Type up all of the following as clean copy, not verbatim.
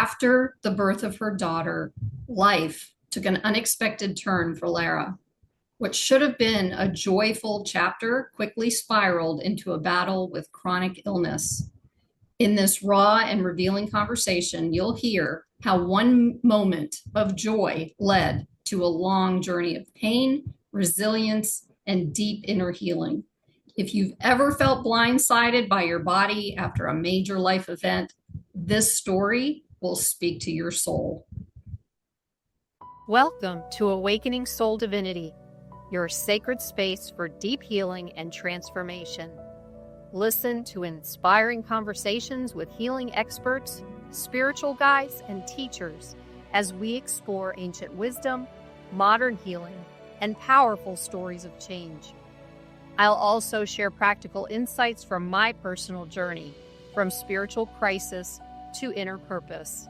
After the birth of her daughter, life took an unexpected turn for Lara. What should have been a joyful chapter quickly spiraled into a battle with chronic illness. In this raw and revealing conversation, you'll hear how one moment of joy led to a long journey of pain, resilience, and deep inner healing. If you've ever felt blindsided by your body after a major life event, this story will speak to your soul. Welcome to Awakening Soul Divinity, your sacred space for deep healing and transformation. Listen to inspiring conversations with healing experts, spiritual guides, and teachers as we explore ancient wisdom, modern healing, and powerful stories of change. I'll also share practical insights from my personal journey, from spiritual crisis to inner purpose.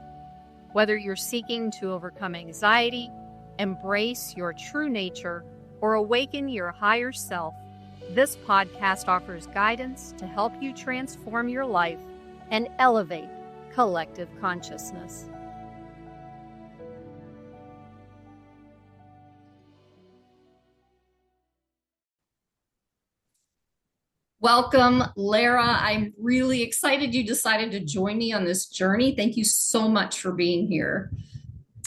Whether you're seeking to overcome anxiety, embrace your true nature, or awaken your higher self, this podcast offers guidance to help you transform your life and elevate collective consciousness. Welcome, Lara. I'm really excited you decided to join me on this journey. Thank you so much for being here.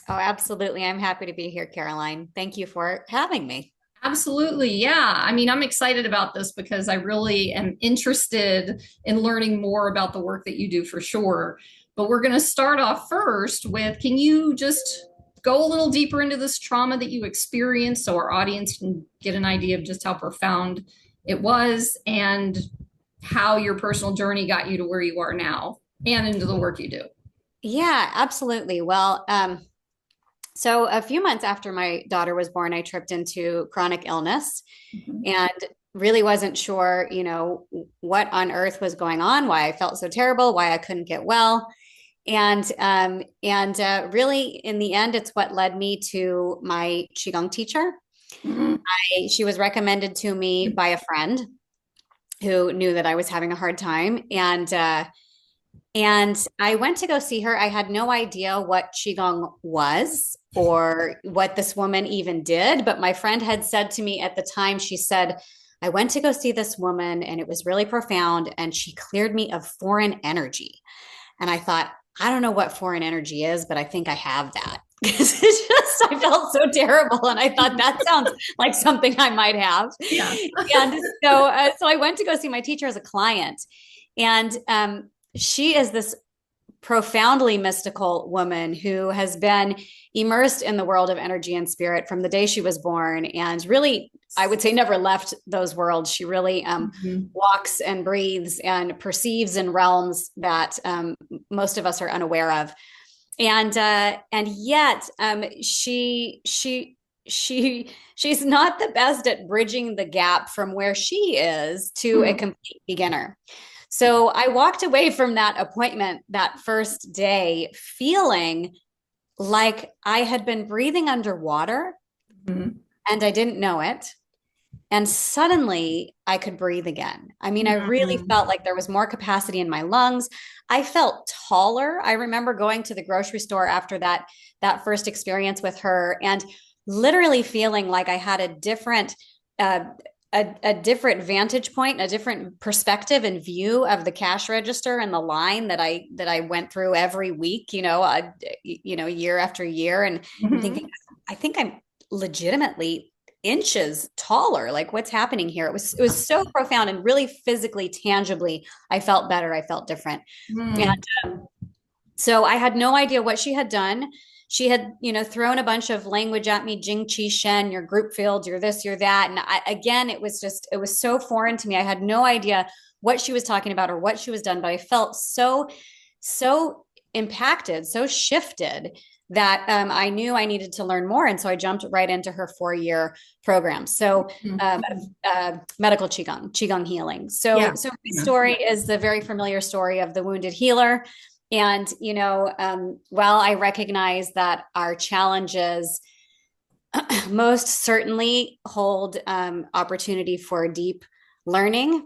Oh, absolutely. I'm happy to be here, Caroline. Thank you for having me. Absolutely. Yeah. I mean, I'm excited about this because I really am interested in learning more about the work that you do for sure. But we're going to start off first with, can you just go a little deeper into this trauma that you experienced so our audience can get an idea of just how profound it was and how your personal journey got you to where you are now and into the work you do? Yeah, absolutely. Well, so a few months after my daughter was born, I tripped into chronic illness and really wasn't sure, what on earth was going on, why I felt so terrible, why I couldn't get well. And really, in the end, it's what led me to my Qigong teacher. She was recommended to me by a friend who knew that I was having a hard time. And I went to go see her. I had no idea what Qigong was or what this woman even did. But my friend had said to me at the time, she said, I went to go see this woman and it was really profound. And she cleared me of foreign energy. And I thought, I don't know what foreign energy is, but I think I have that. I felt so terrible. And I thought that sounds like something I might have. Yeah. And so I went to go see my teacher as a client. And she is this profoundly mystical woman who has been immersed in the world of energy and spirit from the day she was born. And really, I would say never left those worlds. She really walks and breathes and perceives in realms that most of us are unaware of. And yet she's not the best at bridging the gap from where she is to a complete beginner. So I walked away from that appointment that first day feeling like I had been breathing underwater and I didn't know it. And suddenly I could breathe again. I mean, I really felt like there was more capacity in my lungs. I felt taller. I remember going to the grocery store after that first experience with her and literally feeling like I had a different vantage point, a different perspective and view of the cash register and the line that I went through every week, year after year, and thinking, I think I'm legitimately inches taller. Like, what's happening here? It was so profound and really physically, tangibly, I felt better. I felt different. And so I had no idea what she had done. She had, thrown a bunch of language at me, Jing, Qi, Shen, your group field, you're this, you're that. And it was so foreign to me. I had no idea what she was talking about or what she was done, but I felt so impacted, so shifted that I knew I needed to learn more. And so I jumped right into her 4-year program. So medical Qigong healing. So my story is the very familiar story of the wounded healer. And, while I recognize that our challenges most certainly hold opportunity for deep learning,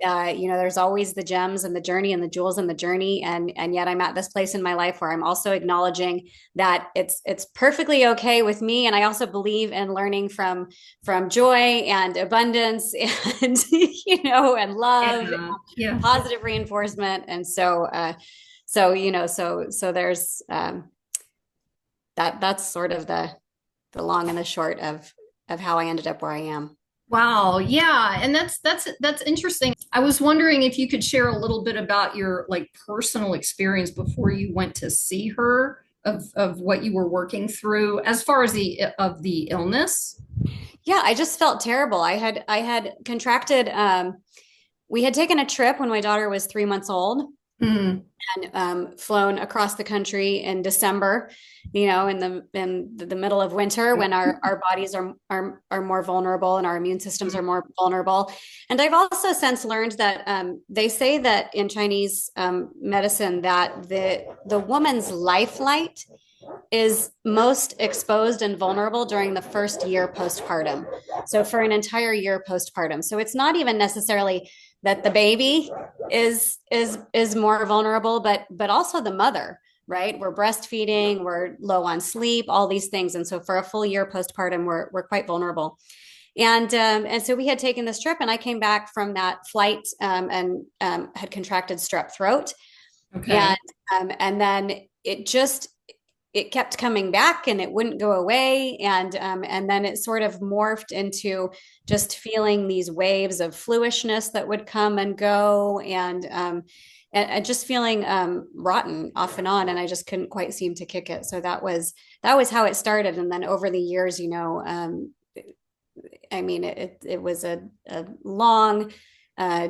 there's always the gems and the journey and the jewels and the journey. And yet I'm at this place in my life where I'm also acknowledging that it's perfectly okay with me. And I also believe in learning from joy and abundance and, and love, Yeah. Yeah. positive reinforcement. And so there's, that's sort of the long and the short of how I ended up where I am. Wow. Yeah. And that's interesting. I was wondering if you could share a little bit about your like personal experience before you went to see her of what you were working through as far as the illness. Yeah, I just felt terrible. I had contracted, we had taken a trip when my daughter was 3 months old Mm. and flown across the country in December, in the middle of winter when our bodies are more vulnerable and our immune systems are more vulnerable. And I've also since learned that they say that in Chinese medicine that the woman's life light is most exposed and vulnerable during the first year postpartum. So for an entire year postpartum. So it's not even necessarily that the baby is more vulnerable, but also the mother, right? We're breastfeeding, we're low on sleep, all these things. And so for a full year postpartum, we're quite vulnerable. And so we had taken this trip, and I came back from that flight and had contracted strep throat. Okay. And then it kept coming back and it wouldn't go away. And then it sort of morphed into just feeling these waves of fluishness that would come and go, and just feeling rotten off and on. And I just couldn't quite seem to kick it. So that was how it started. And then over the years, I mean, it was a long,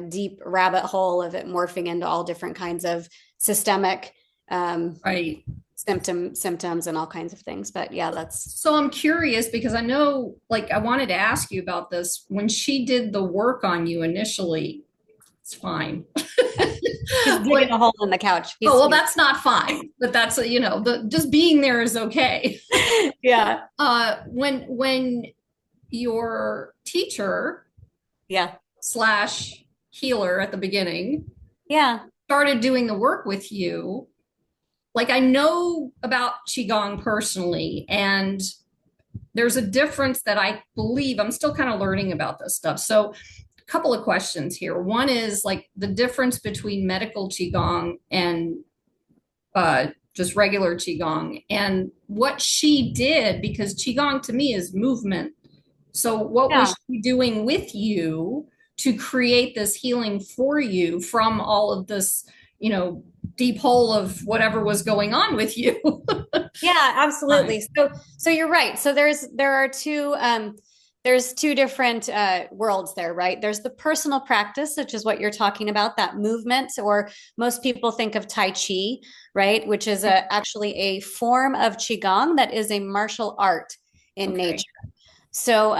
deep rabbit hole of it morphing into all different kinds of systemic Right. symptoms and all kinds of things. But yeah, that's So I'm curious because I know, like, I wanted to ask you about this. When she did the work on you initially, it's fine. he's digging a hole in the couch. Oh, well, that's not fine, but that's, just being there is okay. Yeah. When your teacher Yeah. slash healer at the beginning Yeah. started doing the work with you, like I know about Qigong personally, and there's a difference that I believe I'm still kind of learning about this stuff. So a couple of questions here. One is like the difference between medical Qigong and just regular Qigong and what she did, because Qigong to me is movement. So what Yeah. was she doing with you to create this healing for you from all of this, deep hole of whatever was going on with you? Yeah, absolutely. So you're right. So there's two different worlds there, right? There's the personal practice, which is what you're talking about, that movement, or most people think of Tai Chi, right? Which is actually a form of Qigong that is a martial art in Okay. nature. So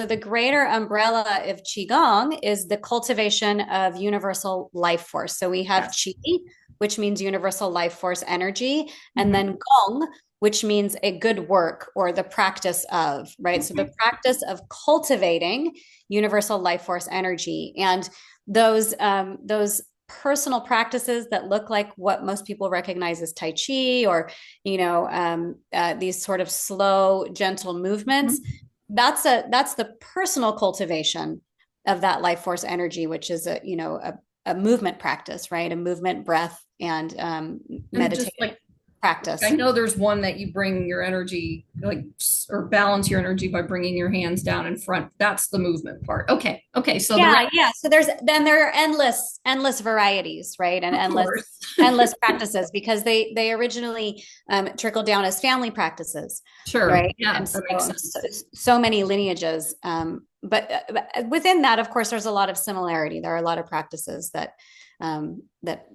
the greater umbrella of Qigong is the cultivation of universal life force. So we have Yes. Qi, which means universal life force energy, and Mhm. then Gong, which means a good work or the practice of, right? So the practice of cultivating universal life force energy. And those personal practices that look like what most people recognize as Tai Chi, or these sort of slow, gentle movements. Mhm. That's the personal cultivation of that life force energy, which is a movement practice, right? A movement, breath, and And meditative just like I practice. know there's one that you bring your energy, like, or balance your energy by bringing your hands down in front. That's the movement part. Okay. Okay. So the rest, Yeah. So there are endless varieties, right? And of endless course. endless practices, because they originally trickled down as family practices, Sure. right? Yeah, And that makes sense. so many lineages. But within that, of course, there's a lot of similarity. There are a lot of practices that um, that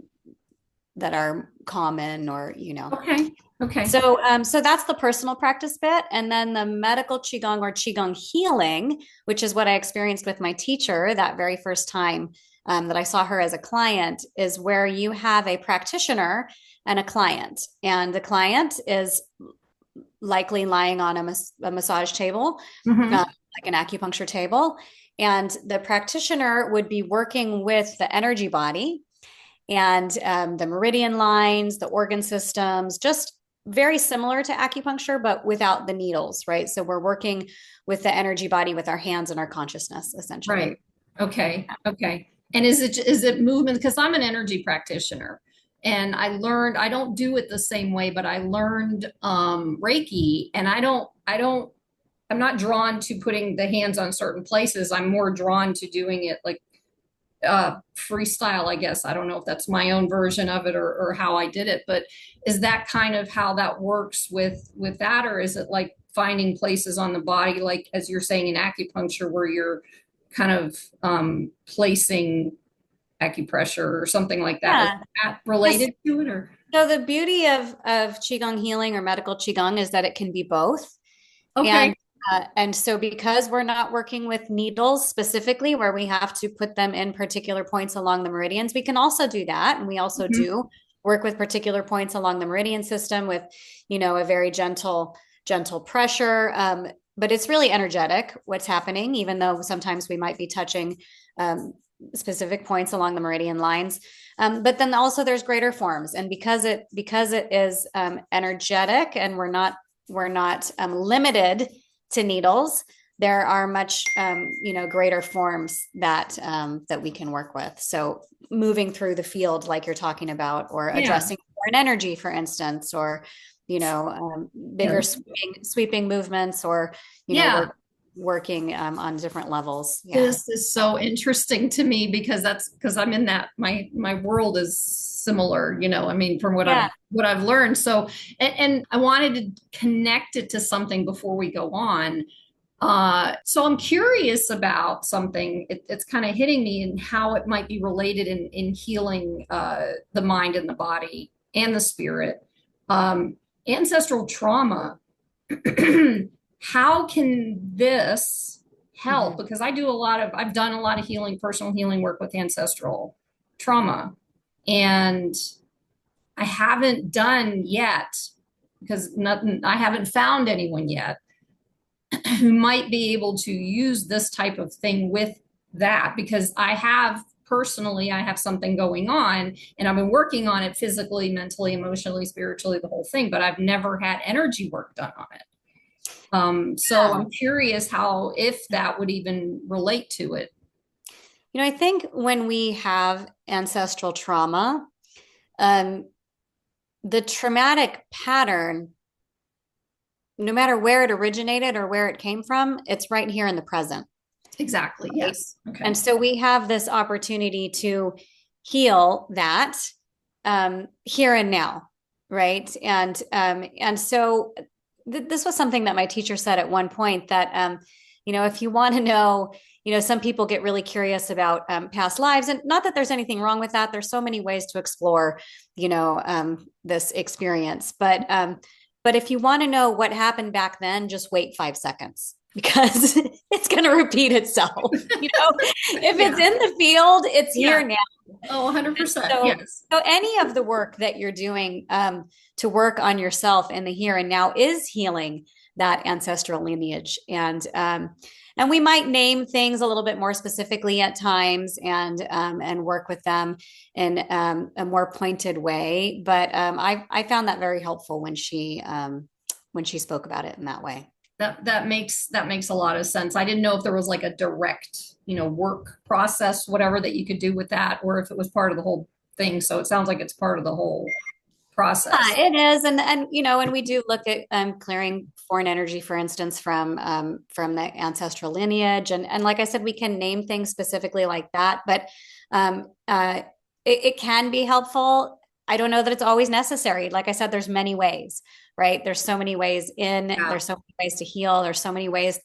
that are common, or. Okay. Okay. So that's the personal practice bit. And then the medical Qigong, or Qigong healing, which is what I experienced with my teacher that very first time that I saw her as a client, is where you have a practitioner and a client. And the client is likely lying on a massage table, Mhm. like an acupuncture table. And the practitioner would be working with the energy body and the meridian lines, the organ systems, just very similar to acupuncture, but without the needles, right? So we're working with the energy body with our hands and our consciousness, essentially. Right. Okay. Okay. And is it movement? Because I'm an energy practitioner, and I don't do it the same way, but I learned Reiki, and I'm not drawn to putting the hands on certain places. I'm more drawn to doing it like freestyle, I guess. I don't know if that's my own version of it, or how I did it, but is that kind of how that works with that, or is it like finding places on the body, like as you're saying in acupuncture, where you're kind of placing acupressure or something like that? Is Yeah. that related to it, or? So the beauty of qigong healing or medical qigong is that it can be both. Okay. And so because we're not working with needles specifically where we have to put them in particular points along the meridians, we can also do that. And we also Mhm. do work with particular points along the meridian system with, a very gentle pressure. But it's really energetic what's happening, even though sometimes we might be touching specific points along the meridian lines. But then also there's greater forms. And because it is energetic and we're not limited to needles, there are much greater forms that we can work with. So moving through the field like you're talking about, or Yeah. addressing foreign energy, for instance, or bigger Yeah. sweeping movements, or Yeah. working on different levels. Yeah. This is so interesting to me, because I'm in that, my world is similar, I mean, from Yeah. what I've learned. So, and I wanted to connect it to something before we go on. So I'm curious about something. It's kind of hitting me, and how it might be related in healing the mind and the body and the spirit. Um, Ancestral trauma. How can this help? Mhm. Because I've done a lot of healing, personal healing work with ancestral trauma, and I haven't done yet, because nothing, I haven't found anyone yet who might be able to use this type of thing with that, because I have something going on, and I've been working on it physically, mentally, emotionally, spiritually, the whole thing, but I've never had energy work done on it. So Yeah. I'm curious how, if that would even relate to it. I think when we have ancestral trauma, um, the traumatic pattern, no matter where it originated or where it came from, it's right here in the present. Exactly. Right? Yes. Okay. And so we have this opportunity to heal that here and now, right? And so this was something that my teacher said at one point, that if you want to know, some people get really curious about past lives, and not that there's anything wrong with that. There's so many ways to explore, this experience, but if you want to know what happened back then, just wait 5 seconds, because it's going to repeat itself. If Yeah. it's in the field, it's Yeah. here now. Oh, 100%. So, Yes. so any of the work that you're doing to work on yourself in the here and now is healing that ancestral lineage. And we might name things a little bit more specifically at times, and work with them in a more pointed way. But I found that very helpful when she spoke about it in that way. That makes a lot of sense. I didn't know if there was like a direct, work process, whatever, that you could do with that, or if it was part of the whole thing. So it sounds like it's part of the whole process. Yeah, it is, and we do look at clearing foreign energy, for instance, from the ancestral lineage, and like I said, we can name things specifically like that, but um, uh, it can be helpful. I don't know that it's always necessary. Like I said, there's many ways, right? There's so many ways Yeah. there's so many ways to heal. There's so many ways.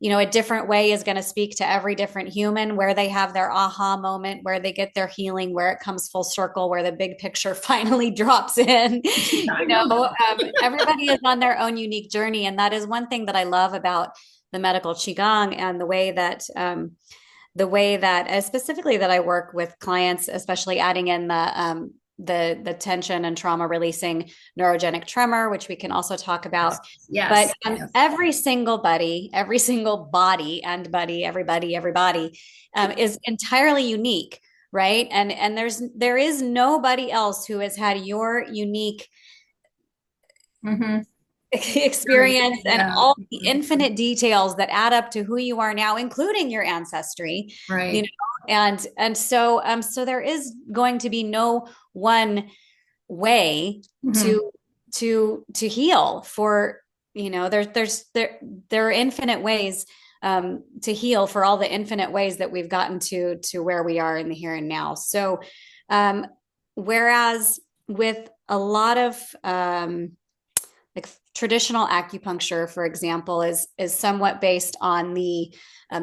A different way is going to speak to every different human, where they have their aha moment, where they get their healing, where it comes full circle, where the big picture finally drops in. I know. Everybody is on their own unique journey. And that is one thing that I love about the medical Qigong, and the way that specifically that I work with clients, especially adding in the tension and trauma releasing neurogenic tremor, which we can also talk about. Yes. But Yes. every single body, everybody is entirely unique, right? And there is nobody else who has had your unique experience and all the infinite details that add up to who you are now, including your ancestry, right. you know, and so there is going to be no one way to heal for, you know, there are infinite ways to heal for all the infinite ways that we've gotten to where we are in the here and now. So whereas with a lot of like traditional acupuncture, for example, is somewhat based on the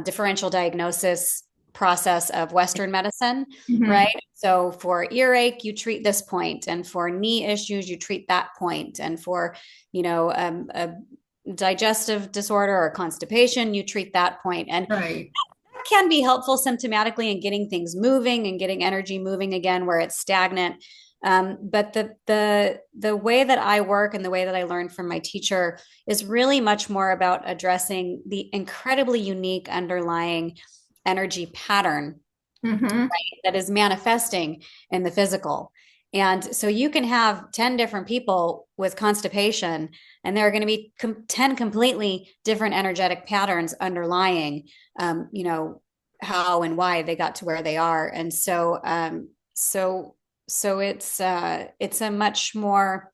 differential diagnosis process of Western medicine, right? So for earache, you treat this point, and for knee issues, you treat that point, and for, you know, a digestive disorder or constipation, you treat that point. And right. that can be helpful symptomatically in getting things moving and getting energy moving again where it's stagnant. But the way that I work and the way that I learned from my teacher is really much more about addressing the incredibly unique underlying energy pattern, right, that is manifesting in the physical. And so you can have 10 different people with constipation, and there are going to be 10 completely different energetic patterns underlying, you know, how and why they got to where they are. And so it's a much more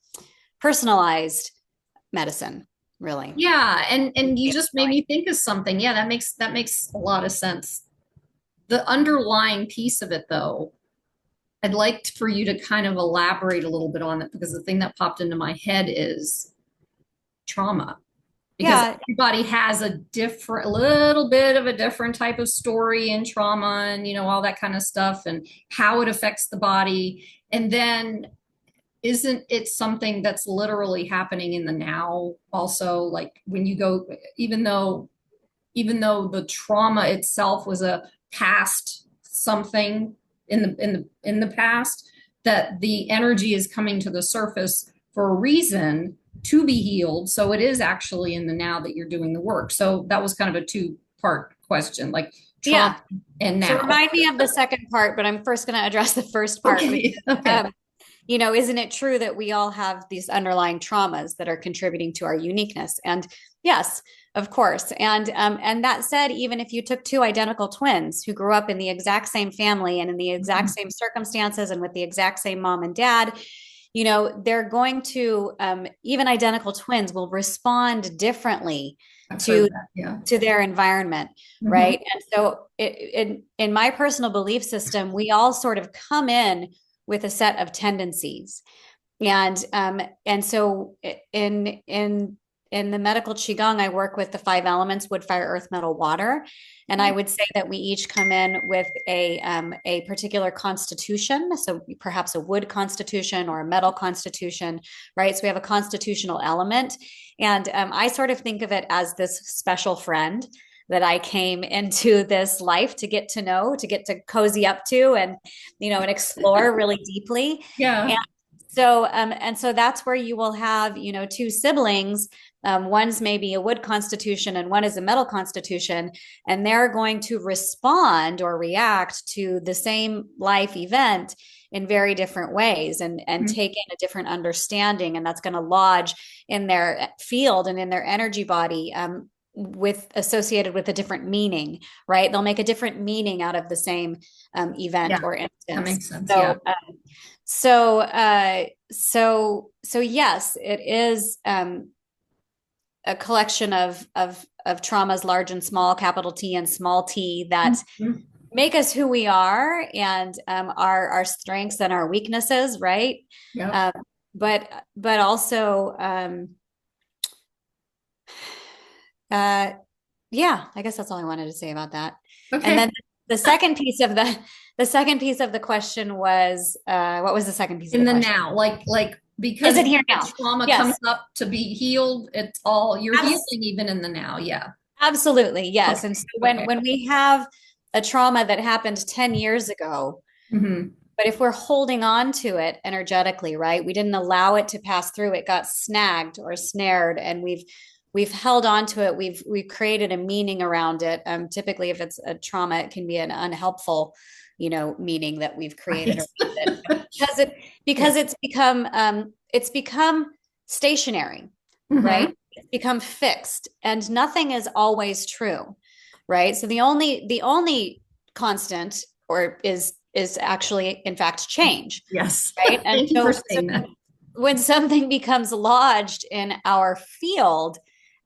personalized medicine, really. Yeah, and you just made me think of something. Yeah, that makes a lot of sense. The underlying piece of it, though, I'd like for you to kind of elaborate a little bit on it, because the thing that popped into my head is trauma. Because everybody has a little bit of a different type of story in trauma, and, you know, all that kind of stuff, and how it affects the body. And then isn't it something that's literally happening in the now also? Like when you go, even though the trauma itself was a past something in the past, that the energy is coming to the surface for a reason, to be healed. So it is actually in the now that you're doing the work. So that was kind of a two-part question, like trauma and now. So remind me of the second part, but I'm first going to address the first part. Okay. You know, isn't it true that we all have these underlying traumas that are contributing to our uniqueness? And yes, of course. And that said, even if you took two identical twins who grew up in the exact same family and in the exact same circumstances and with the exact same mom and dad, you know, they're going to, even identical twins will respond differently to their environment, right? And so in my personal belief system, we all sort of come in with a set of tendencies. And so in the medical Qigong, I work with the 5 elements: wood, fire, earth, metal, water. And I would say that we each come in with a particular constitution. So perhaps a wood constitution or a metal constitution, right? So we have a constitutional element. And I sort of think of it as this special friend that I came into this life to get to know, to get to cozy up to, and, you know, and explore really deeply. Yeah. And so that's where you will have, you know, 2 siblings. One's maybe a wood constitution and one is a metal constitution, and they're going to respond or react to the same life event in very different ways, and take in a different understanding. And that's going to lodge in their field and in their energy body, associated with a different meaning, right? They'll make a different meaning out of the same event or instance. That makes sense. So yes, it is a collection of traumas, large and small, capital T and small t, that make us who we are, and our strengths and our weaknesses, right? But also, I guess that's all I wanted to say about that. Okay. And then the second piece of the question was, what was the second piece in of the the question? now, like because is it here now? Trauma comes up to be healed. It's all you're healing even in the now. Yeah, absolutely. Yes. Okay. And so when we have a trauma that happened 10 years ago, But if we're holding on to it energetically, right? We didn't allow it to pass through. It got snagged or snared, and we've held on to it. We've created a meaning around it. Typically, if it's a trauma, it can be an unhelpful, meaning that we've created Right. around it because it's become stationary, Mm-hmm. right? It's become fixed, and nothing is always true, right? So the only constant or is actually in fact change, Yes. right? And Thank you for so saying that. when something becomes lodged in our field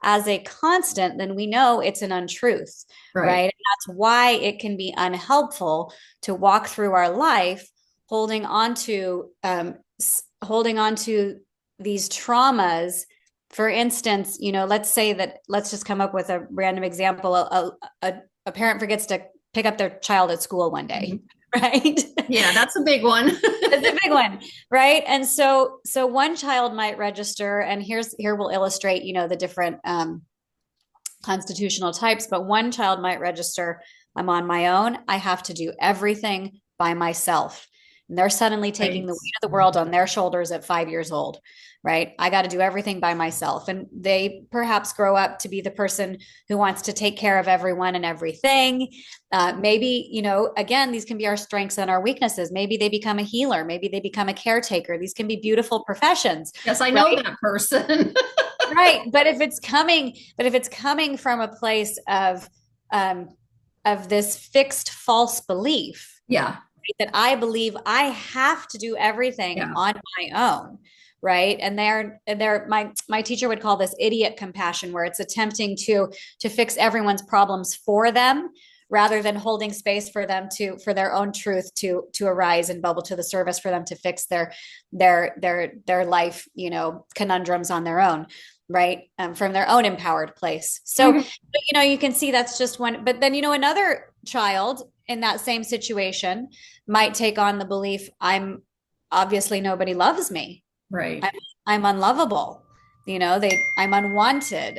as a constant, then we know it's an untruth, Right. right? And that's why it can be unhelpful to walk through our life holding on to holding on to these traumas. For instance, let's just come up with a random example. A parent forgets to pick up their child at school one day, right? Yeah, that's a big one. It's a big one, right? And so one child might register, and here we'll illustrate, the different constitutional types, but one child might register, I'm on my own. I have to do everything by myself. And they're suddenly taking Right. the weight of the world on their shoulders at 5 years old, right? I got to do everything by myself. And they perhaps grow up to be the person who wants to take care of everyone and everything. Maybe, again, these can be our strengths and our weaknesses. Maybe they become a healer. Maybe they become a caretaker. These can be beautiful professions. Yes, I know Right? that person. Right. But if it's coming from a place of this fixed false belief, Yeah. that I believe I have to do everything Yeah. on my own, right? And my teacher would call this idiot compassion, where it's attempting to fix everyone's problems for them rather than holding space for them for their own truth to arise and bubble to the surface, for them to fix their life, conundrums on their own, right? From their own empowered place. So, Mhm. but, you can see that's just one. But then, another child in that same situation might take on the belief, I'm obviously nobody loves me. Right. I'm unlovable. I'm unwanted.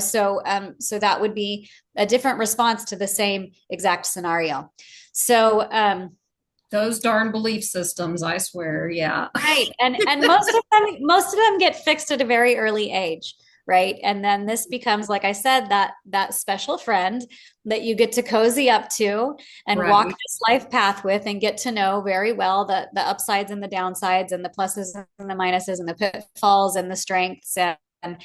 So that would be a different response to the same exact scenario. So, Those darn belief systems, I swear. Yeah. right. And most of them get fixed at a very early age, right? And then this becomes, like I said, that special friend that you get to cozy up to and walk Right. this life path with, and get to know very well the upsides and the downsides, and the pluses and the minuses, and the pitfalls and the strengths, and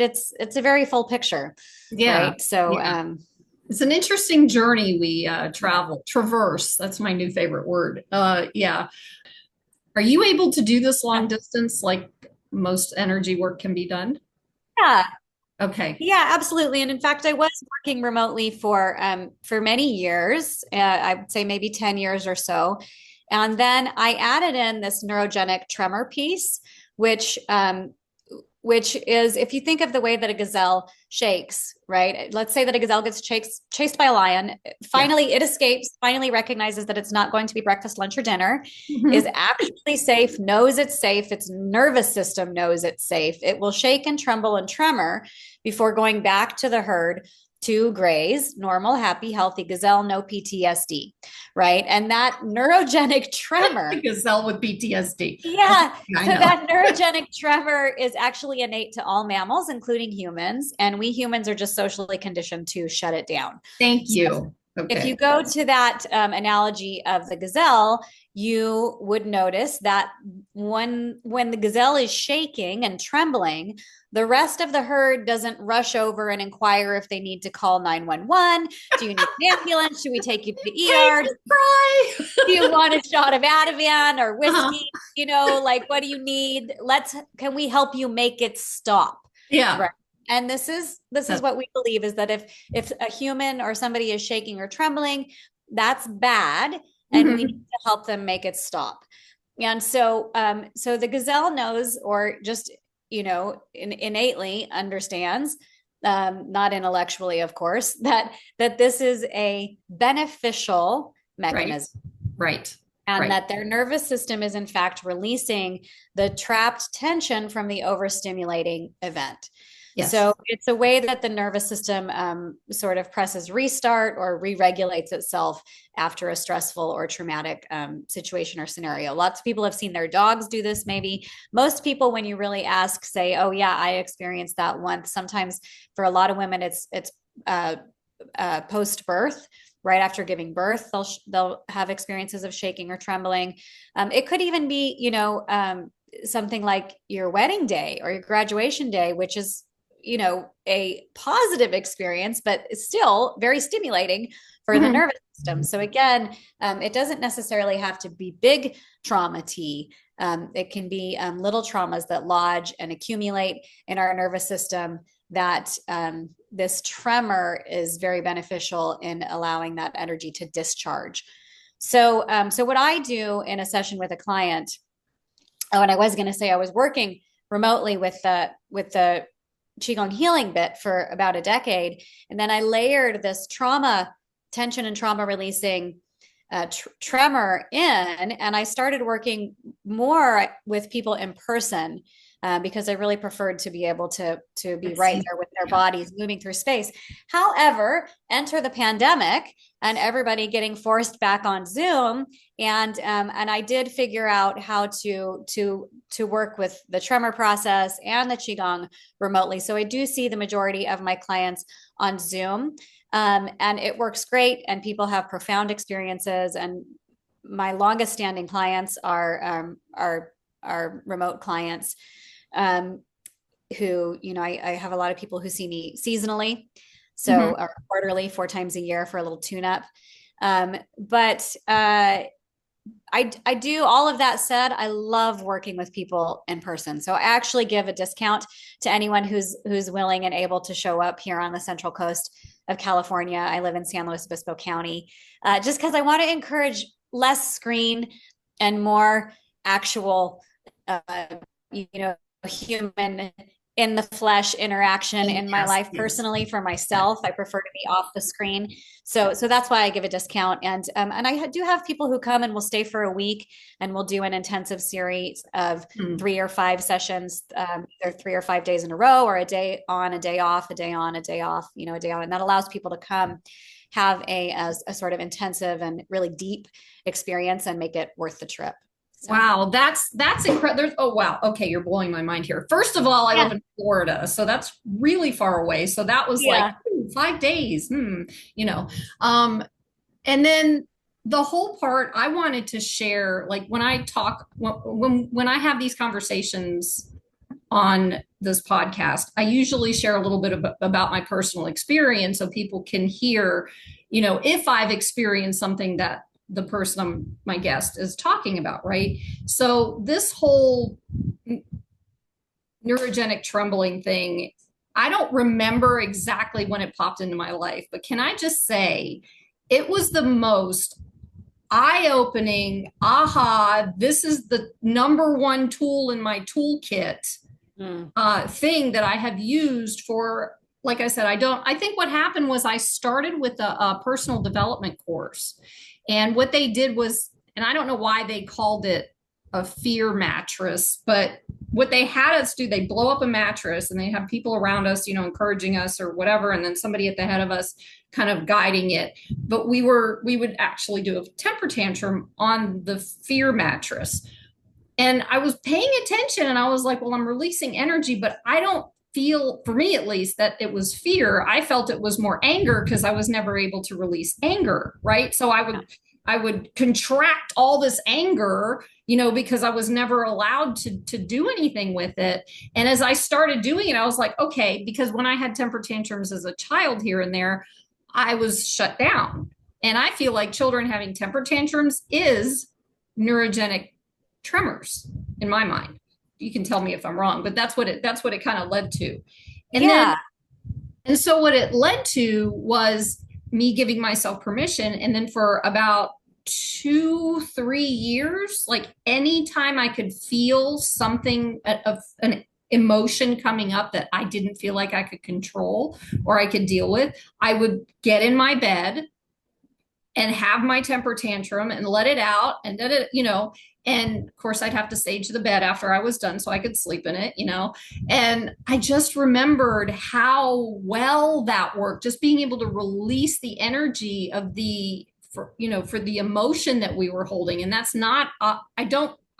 it's a very full picture, Yeah. right? So Yeah. It's an interesting journey we traverse. That's my new favorite word. Yeah. Are you able to do this long distance like most energy work can be done? yeah. Okay. Yeah, absolutely. And in fact, I was working remotely for many years. I would say maybe 10 years or so. And then I added in this neurogenic tremor piece, which is, if you think of the way that a gazelle shakes, right? Let's say that a gazelle gets chased by a lion. Yeah. Finally, it escapes, finally recognizes that it's not going to be breakfast, lunch, or dinner, is Mhm. actually safe, knows it's safe. Its nervous system knows it's safe. It will shake and tremble and tremor before going back to the herd to graze, normal, happy, healthy gazelle, no PTSD, right? And that neurogenic tremor, Gazelle with PTSD. yeah. I So know. that neurogenic tremor is actually innate to all mammals, including humans. And we humans are just socially conditioned to shut it down. Thank So you. if you Okay. go to that analogy of the gazelle, you would notice that when the gazelle is shaking and trembling, the rest of the herd doesn't rush over and inquire if they need to call 911. Do you need an ambulance? Should we take you to the ER? Hey, cry. Do you want a shot of Ativan or Uh-huh. whiskey? Like, what do you need? Can we help you make it stop? Yeah. Right. And this is That, what we believe, is that if a human or somebody is shaking or trembling, that's bad, and we need mhm. to help them make it stop. And so the gazelle knows, or just innately understands, not intellectually, of course, that this is a beneficial Right. mechanism, Right. and Right. that their nervous system is in fact releasing the trapped tension from the overstimulating event. Yes. So it's a way that the nervous system sort of presses restart or re-regulates itself after a stressful or traumatic situation or scenario. Lots of people have seen their dogs do this. Maybe most people, when you really ask, say, "Oh yeah, I experienced that once." Sometimes for a lot of women, it's post birth. Right after giving birth, they'll have experiences of shaking or trembling. It could even be, something like your wedding day or your graduation day, which is, a positive experience, but it's still very stimulating for the Mhm. nervous system. So again, it doesn't necessarily have to be big trauma T. It can be little traumas that lodge and accumulate in our nervous system that this tremor is very beneficial in allowing that energy to discharge. So what I do in a session with a client, oh, and I was going to say I was working remotely with the qigong healing bit for about a decade, and then I layered this trauma tension and trauma releasing tremor in, and I started working more with people in person because I really preferred to be able to be It's right easy. there with their Yeah. bodies moving through space. However, enter the pandemic and everybody getting forced back on Zoom, and I did figure out how to work with the tremor process and the qigong remotely. So I do see the majority of my clients on Zoom. And it works great, and people have profound experiences. And my longest standing clients are remote clients, um, who, I have a lot of people who see me seasonally, so Mhm. or quarterly, 4 times a year for a little tune up. But I do. All of that said, I love working with people in person. So I actually give a discount to anyone who's willing and able to show up here on the Central Coast of California. I live in San Luis Obispo County, just because I want to encourage less screen and more actual, uh, human in the flesh interaction in my Yes, life. yes. Personally, for Yeah. myself, I prefer to be off the screen. So that's why I give a discount. And I do have people who come and will stay for a week, and we'll do an intensive series of Mm. 3 or 5 sessions, either 3 or 5 days in a row, or a day on, a day off, a day on, a day off, a day on. And that allows people to come have a sort of intensive and really deep experience and make it worth the trip. So Wow, that's incredible. Oh wow. Okay, you're blowing my mind here. First of all, I live yeah, in Florida, so that's really far away. So that was like, yeah, ooh, 5 days. You know. Um, and then the whole part I wanted to share, like when I talk when I have these conversations on this podcast, I usually share a little bit about my personal experience so people can hear, if I've experienced something that the person my guest is talking about, right? So this whole neurogenic trembling thing, I don't remember exactly when it popped into my life, but can I just say it was the most eye-opening, aha, this is the number one tool in my toolkit mm, thing that I have used for, like I said, I think what happened was I started with a personal development course. And what they did was, and I don't know why they called it a fear mattress, but what they had us do, they blow up a mattress and they have people around us, encouraging us or whatever. And then somebody at the head of us kind of guiding it. But we would actually do a temper tantrum on the fear mattress. And I was paying attention and I was like, well, I'm releasing energy, but I don't feel, for me at least, that it was fear. I felt it was more anger because I was never able to release anger, right? So yeah, I would contract all this anger, because I was never allowed to do anything with it. And as I started doing it, I was like, okay, because when I had temper tantrums as a child here and there, I was shut down. And I feel like children having temper tantrums is neurogenic tremors in my mind. You can tell me if I'm wrong, but that's what it kind of led to. And then yeah, and so what it led to was me giving myself permission. And then for about 2, 3 years, like anytime I could feel something of an emotion coming up that I didn't feel like I could control or I could deal with, I would get in my bed and have my temper tantrum and let it out and And of course, I'd have to stage the bed after I was done so I could sleep in it, you know. And I just remembered how well that worked, just being able to release the energy of for the emotion that we were holding. And that's not,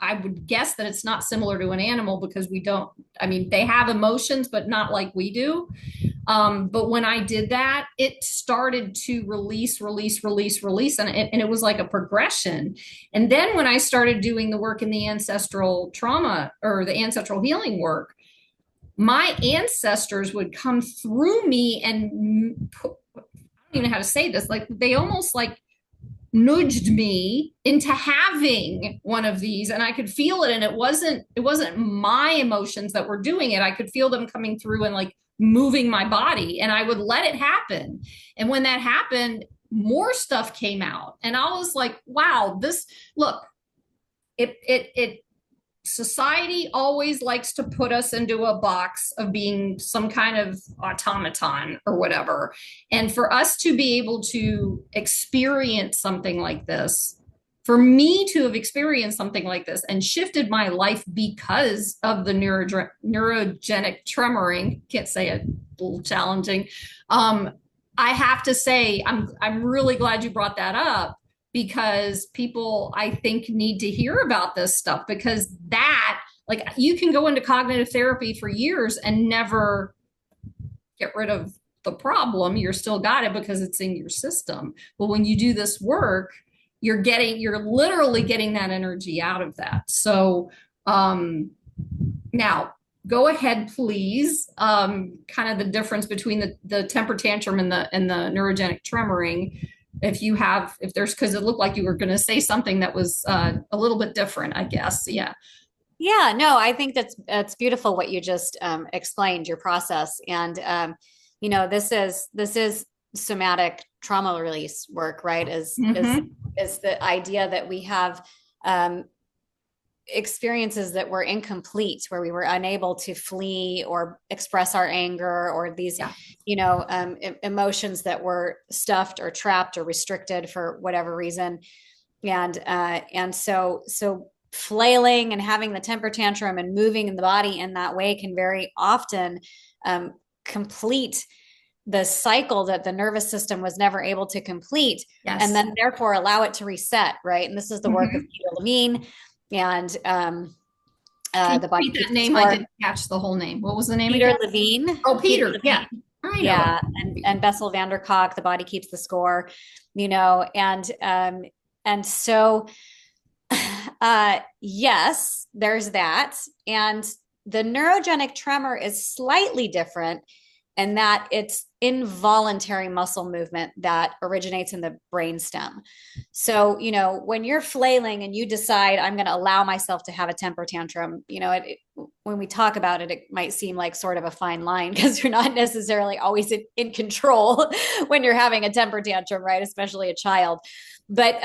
I would guess that it's not similar to an animal because we don't, I mean, they have emotions, but not like we do. But when I did that, it started to release, and it was like a progression. And then when I started doing the work in the ancestral trauma or the ancestral healing work, my ancestors would come through me and I don't even know how to say this, like they almost like nudged me into having one of these, and I could feel it, and it wasn't my emotions that were doing it. I could feel them coming through and like moving my body, and I would let it happen. And when that happened, more stuff came out, and I was like, wow, this, look, it society always likes to put us into a box of being some kind of automaton or whatever. And for us to be able to experience something like this, for me to have experienced something like this and shifted my life because of the neurogenic tremoring, can't say it, a little challenging. I have to say, I'm really glad you brought that up, because people, I think, need to hear about this stuff, because that, like, you can go into cognitive therapy for years and never get rid of the problem. You're still got it because it's in your system. But when you do this work, you're literally getting that energy out of that. So now go ahead, please. Kind of the difference between the temper tantrum and the neurogenic tremoring. If there's, because it looked like you were going to say something that was a little bit different, I guess. Yeah. Yeah, no, I think that's beautiful what you just explained, your process. And this is somatic trauma release work, right? Is the idea that we have experiences that were incomplete, where we were unable to flee or express our anger, or these, emotions that were stuffed or trapped or restricted for whatever reason. And so flailing and having the temper tantrum and moving in the body in that way can very often complete the cycle that the nervous system was never able to complete. Yes. And then therefore allow it to reset, right? And this is the work of Peter Levine. And the body that name, I didn't catch the whole name. What was the name? Peter Levine. Oh, Peter. Yeah. I know. Yeah. And Bessel van der Kolk, The Body Keeps the Score, and so yes, there's that. And the neurogenic tremor is slightly different in that it's involuntary muscle movement that originates in the brainstem. So, when you're flailing and you decide, I'm going to allow myself to have a temper tantrum, when we talk about it, it might seem like sort of a fine line, because you're not necessarily always in control when you're having a temper tantrum, right? Especially a child. But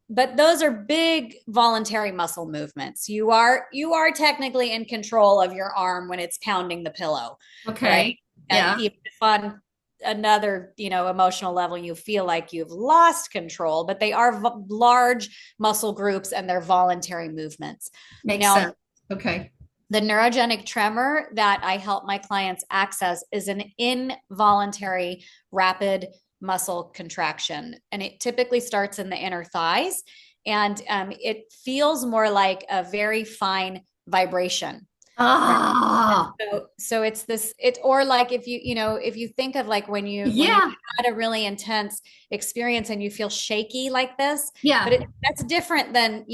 those are big voluntary muscle movements. You are technically in control of your arm when it's pounding the pillow. Okay. Right? Yeah. And even if on another, emotional level, you feel like you've lost control, but they are large muscle groups and they're voluntary movements. Makes sense. Okay. The neurogenic tremor that I help my clients access is an involuntary rapid muscle contraction. And it typically starts in the inner thighs. And it feels more like a very fine vibration. Ah. So it's this, or like if you think of like when you had a really intense experience and you feel shaky like this, but that's different than,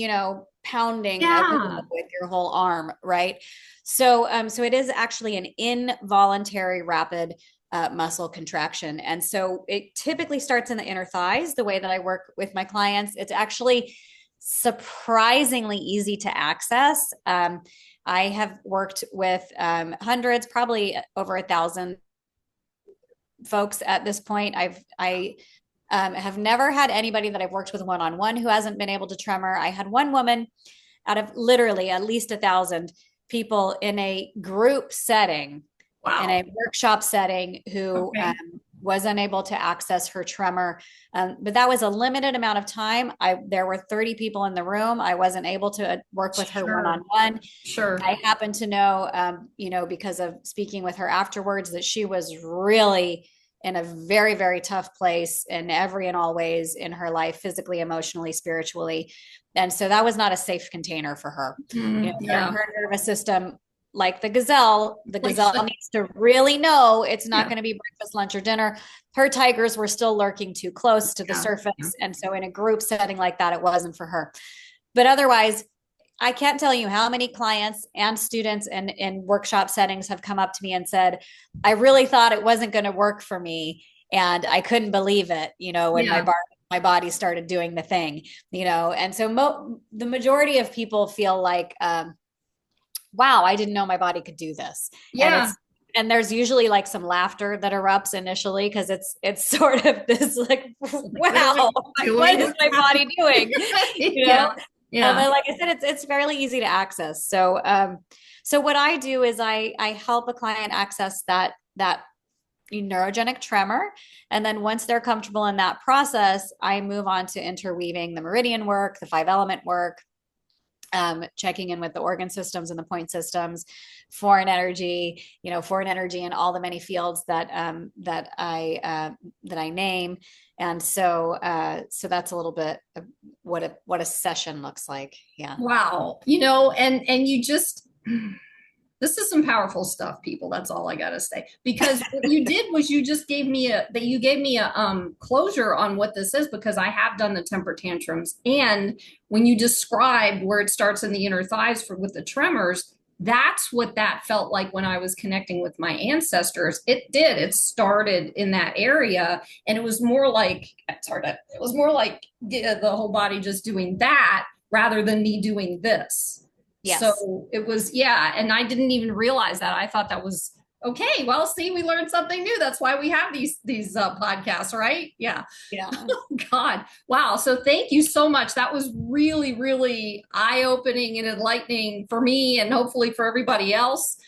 pounding with your whole arm. Right. So it is actually an involuntary rapid muscle contraction. And so it typically starts in the inner thighs. The way that I work with my clients, it's actually surprisingly easy to access. I have worked with hundreds, probably over 1,000 folks at this point. I have never had anybody that I've worked with one-on-one who hasn't been able to tremor. I had one woman out of literally at least 1,000 people in a group setting, in a workshop setting, who was unable to access her tremor. But that was a limited amount of time. There were 30 people in the room. I wasn't able to work with her one-on-one. Sure. I happen to know, because of speaking with her afterwards, that she was really in a very, very tough place in every and all ways in her life, physically, emotionally, spiritually. And so that was not a safe container for her. Her nervous system, like the gazelle needs to really know it's not going to be breakfast, lunch, or dinner. Her tigers were still lurking too close to the surface. And so in a group setting like that, it wasn't for her. But otherwise, I can't tell you how many clients and students in workshop settings have come up to me and said, I really thought it wasn't going to work for me. And I couldn't believe it, when my body started doing the thing, And so the majority of people feel like, wow, I didn't know my body could do this. Yeah. And there's usually like some laughter that erupts initially, because it's sort of this like, wow, what is my body doing? And like I said, it's fairly easy to access. So what I do is I help a client access that neurogenic tremor. And then once they're comfortable in that process, I move on to interweaving the meridian work, the 5-element work, checking in with the organ systems and the point systems, foreign energy in all the many fields that I name. And so that's a little bit of what a session looks like. Yeah. Wow. And you just, this is some powerful stuff, people. That's all I got to say, because what you did was you gave me a closure on what this is, because I have done the temper tantrums. And when you described where it starts in the inner thighs with the tremors, that's what that felt like when I was connecting with my ancestors. It started in that area, and it was more like the whole body just doing that rather than me doing this. Yes. So it was, and I didn't even realize that. I thought that was okay. Well, see, we learned something new. That's why we have these podcasts, right? Yeah. Oh, God. Wow. So thank you so much. That was really, really eye-opening and enlightening for me, and hopefully for everybody else.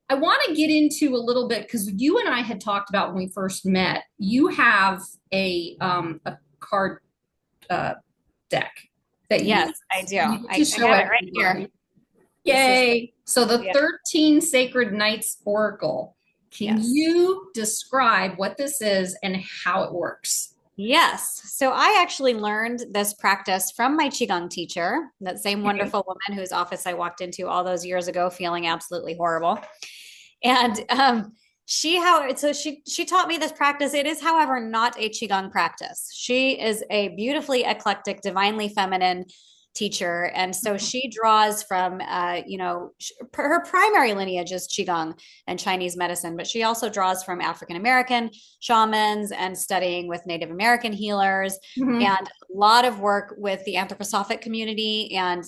I want to get into a little bit, because you and I had talked about when we first met. You have a card deck that I do. I have it right here. Yay. So the 13 Sacred Nights Oracle. Can you describe what this is and how it works? Yes. So I actually learned this practice from my Qigong teacher, that same wonderful woman whose office I walked into all those years ago feeling absolutely horrible. And she taught me this practice. It is, however, not a Qigong practice. She is a beautifully eclectic, divinely feminine teacher. And so she draws from, her primary lineage is Qigong and Chinese medicine, but she also draws from African-American shamans and studying with Native American healers, and a lot of work with the anthroposophic community and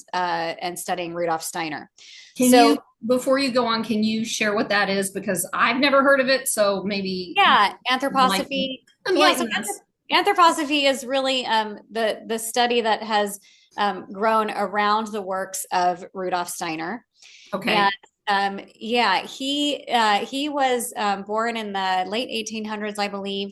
studying Rudolf Steiner. Before you go on, can you share what that is? Because I've never heard of it. So maybe. Yeah. Anthroposophy. Anthroposophy is really the study that has grown around the works of Rudolf Steiner. Okay. And he was born in the late 1800s, I believe,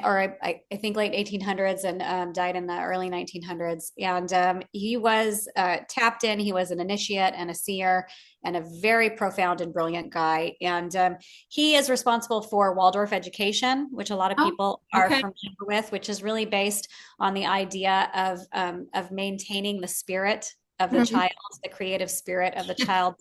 or I think late 1800s, and died in the early 1900s. And he was tapped in. He was an initiate and a seer, and a very profound and brilliant guy. And he is responsible for Waldorf education, which a lot of people are familiar with, which is really based on the idea of maintaining the spirit of the child, the creative spirit of the child.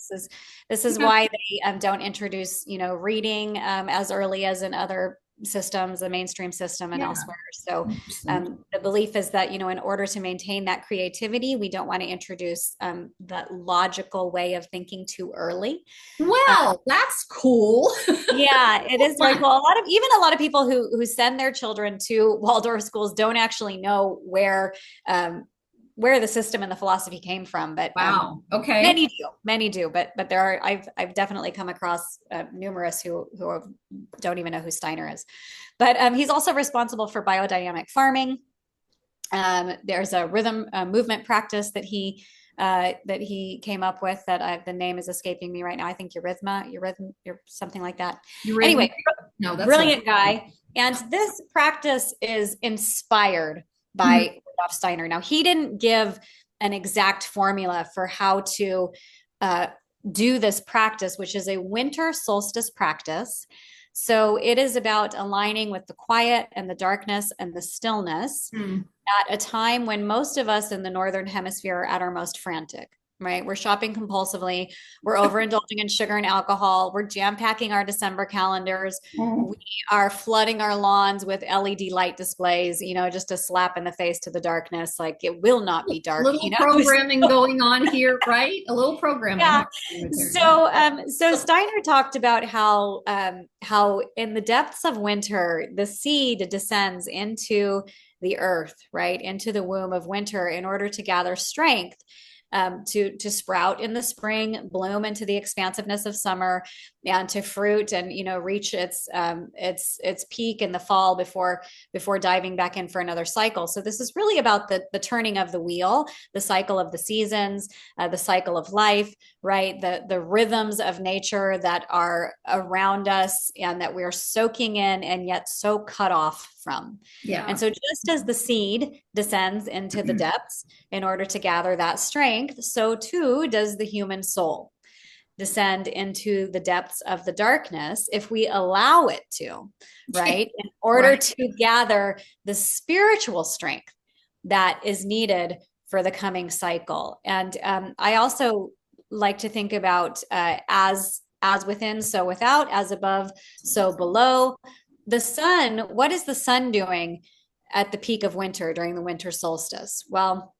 This is why they don't introduce, reading as early as in other systems, the mainstream system and elsewhere. So the belief is that, in order to maintain that creativity, we don't want to introduce that logical way of thinking too early. Well, that's cool. Yeah, it is very cool. A lot of people who send their children to Waldorf schools don't actually know where the system and the philosophy came from, but many do, but there are, I've definitely come across numerous who don't even know who Steiner is. But he's also responsible for biodynamic farming. There's a rhythm movement practice that he came up with that the name is escaping me right now. I think eurythma, something like that. Anyway, No, that's not. Brilliant guy. And this practice is inspired by Mhm. Rudolf Steiner. Now, he didn't give an exact formula for how to uh, do this practice, which is a winter solstice practice. So it is about aligning with the quiet and the darkness and the stillness Mm. at a time when most of us in the Northern Hemisphere are at our most frantic, right? We're shopping compulsively. We're overindulging in sugar and alcohol. We're jam packing our December calendars. We are flooding our lawns with LED light displays, just a slap in the face to the darkness. Like it will not be A dark, little programming going on here, right? A little programming Yeah. happening with there. So Steiner talked about how in the depths of winter, the seed descends into the earth, right, into the womb of winter in order to gather strength, to sprout in the spring, bloom into the expansiveness of summer, and to fruit and reach its peak in the fall before diving back in for another cycle. So this is really about the turning of the wheel, the cycle of the seasons, the cycle of life, right? The rhythms of nature that are around us and that we're soaking in and yet so cut off from. Yeah. And so just as the seed descends into the depths in order to gather that strength, so too does the human soul descend into the depths of the darkness if we allow it to, right? In order Right. to gather the spiritual strength that is needed for the coming cycle. And I also like to think about as within, so without, as above, so below. The sun, what is the sun doing at the peak of winter during the winter solstice? Well,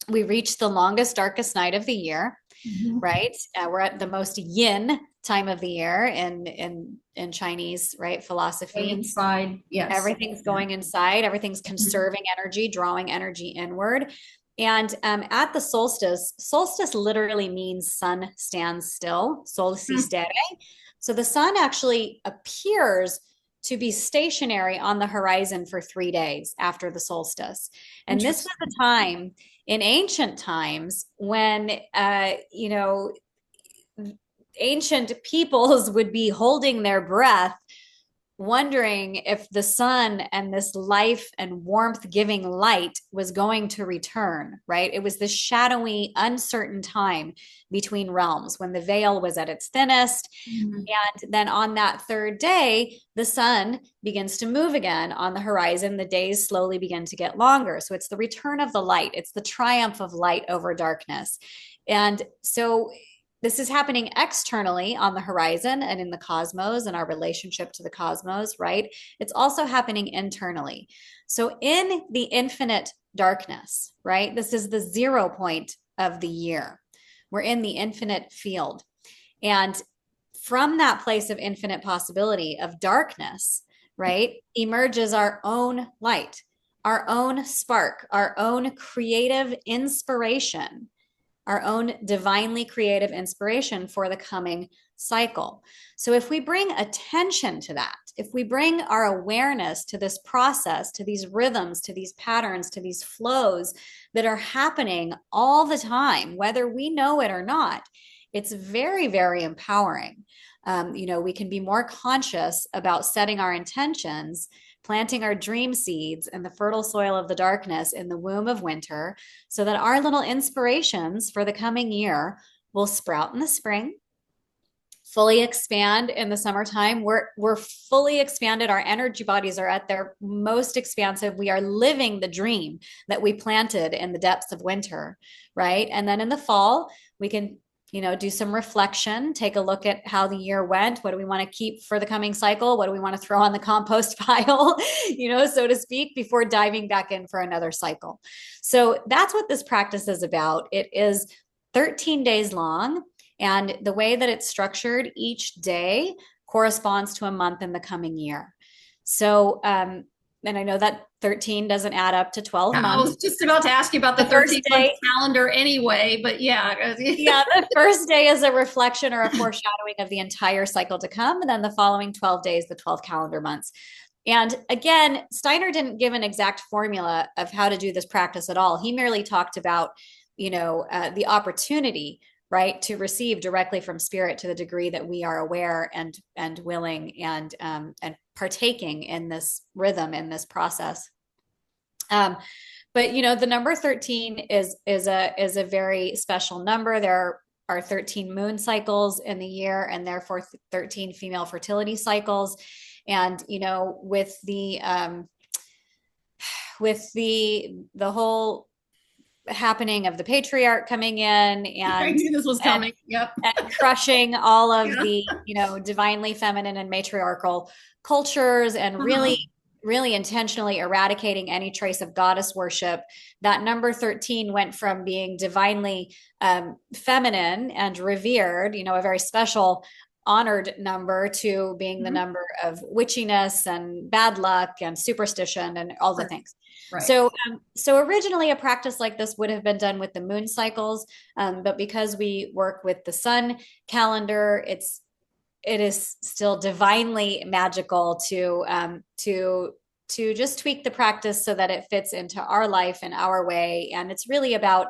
we reach the longest, darkest night of the year, Mhm. right? We're at the most yin time of the year in Chinese, right? Philosophy. Inside, yes. Everything's going inside. Everything's conserving energy, drawing energy inward. And at the solstice literally means sun stands still, sol si Mm. stere. So the sun actually appears to be stationary on the horizon for 3 days after the solstice. And this was a time in ancient times when, ancient peoples would be holding their breath, wondering if the sun and this life and warmth giving light was going to return, right? It was this shadowy, uncertain time between realms when the veil was at its thinnest. Mm-hmm. And then on that third day, the sun begins to move again on the horizon. The days slowly begin to get longer. So it's the return of the light, it's the triumph of light over darkness. And so this is happening externally on the horizon and in the cosmos and our relationship to the cosmos, right? It's also happening internally. So in the infinite darkness, right? This is the 0 point of the year. We're in the infinite field. And from that place of infinite possibility of darkness, right, emerges our own light, our own spark, our own creative inspiration, our own divinely creative inspiration for the coming cycle. So if we bring attention to that, if we bring our awareness to this process, to these rhythms, to these patterns, to these flows that are happening all the time, whether we know it or not, it's very, very empowering. We can be more conscious about setting our intentions, planting our dream seeds in the fertile soil of the darkness in the womb of winter, so that our little inspirations for the coming year will sprout in the spring, fully expand in the summertime. We're fully expanded. Our energy bodies are at their most expansive. We are living the dream that we planted in the depths of winter, right? And then in the fall, we can do some reflection, take a look at how the year went. What do we want to keep for the coming cycle? What do we want to throw on the compost pile, so to speak, before diving back in for another cycle? So that's what this practice is about. It is 13 days long. And the way that it's structured, each day corresponds to a month in the coming year. So, and I know that 13 doesn't add up to 12 months. I was just about to ask you about the 13-month calendar anyway, but yeah. Yeah, the first day is a reflection or a foreshadowing of the entire cycle to come, and then the following 12 days, the 12 calendar months. And again, Steiner didn't give an exact formula of how to do this practice at all. He merely talked about, the opportunity, right, to receive directly from spirit to the degree that we are aware and willing and partaking in this rhythm, in this process. But the number 13 is a very special number. There are 13 moon cycles in the year, and therefore 13 female fertility cycles. And with the whole happening of the patriarch coming in I knew this was coming. Yep. And crushing all of Yeah. the divinely feminine and matriarchal cultures, and really intentionally eradicating any trace of goddess worship. That number 13 went from being divinely feminine and revered, a very special, honored number, to being the number of witchiness and bad luck and superstition and all the things. Right. So originally a practice like this would have been done with the moon cycles, but because we work with the sun calendar, it is still divinely magical to just tweak the practice so that it fits into our life and our way. And it's really about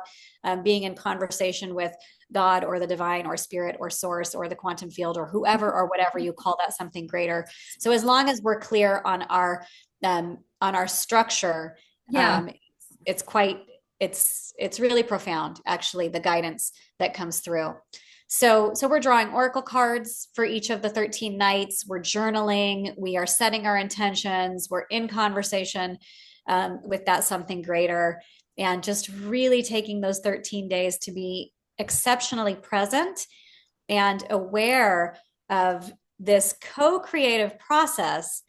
being in conversation with God or the divine or spirit or source or the quantum field or whoever or whatever you call that something greater. So as long as we're clear on our structure, it's really profound, actually, the guidance that comes through. So we're drawing oracle cards for each of the 13 nights. We're journaling. We are setting our intentions. We're in conversation with that something greater, and just really taking those 13 days to be exceptionally present and aware of this co-creative process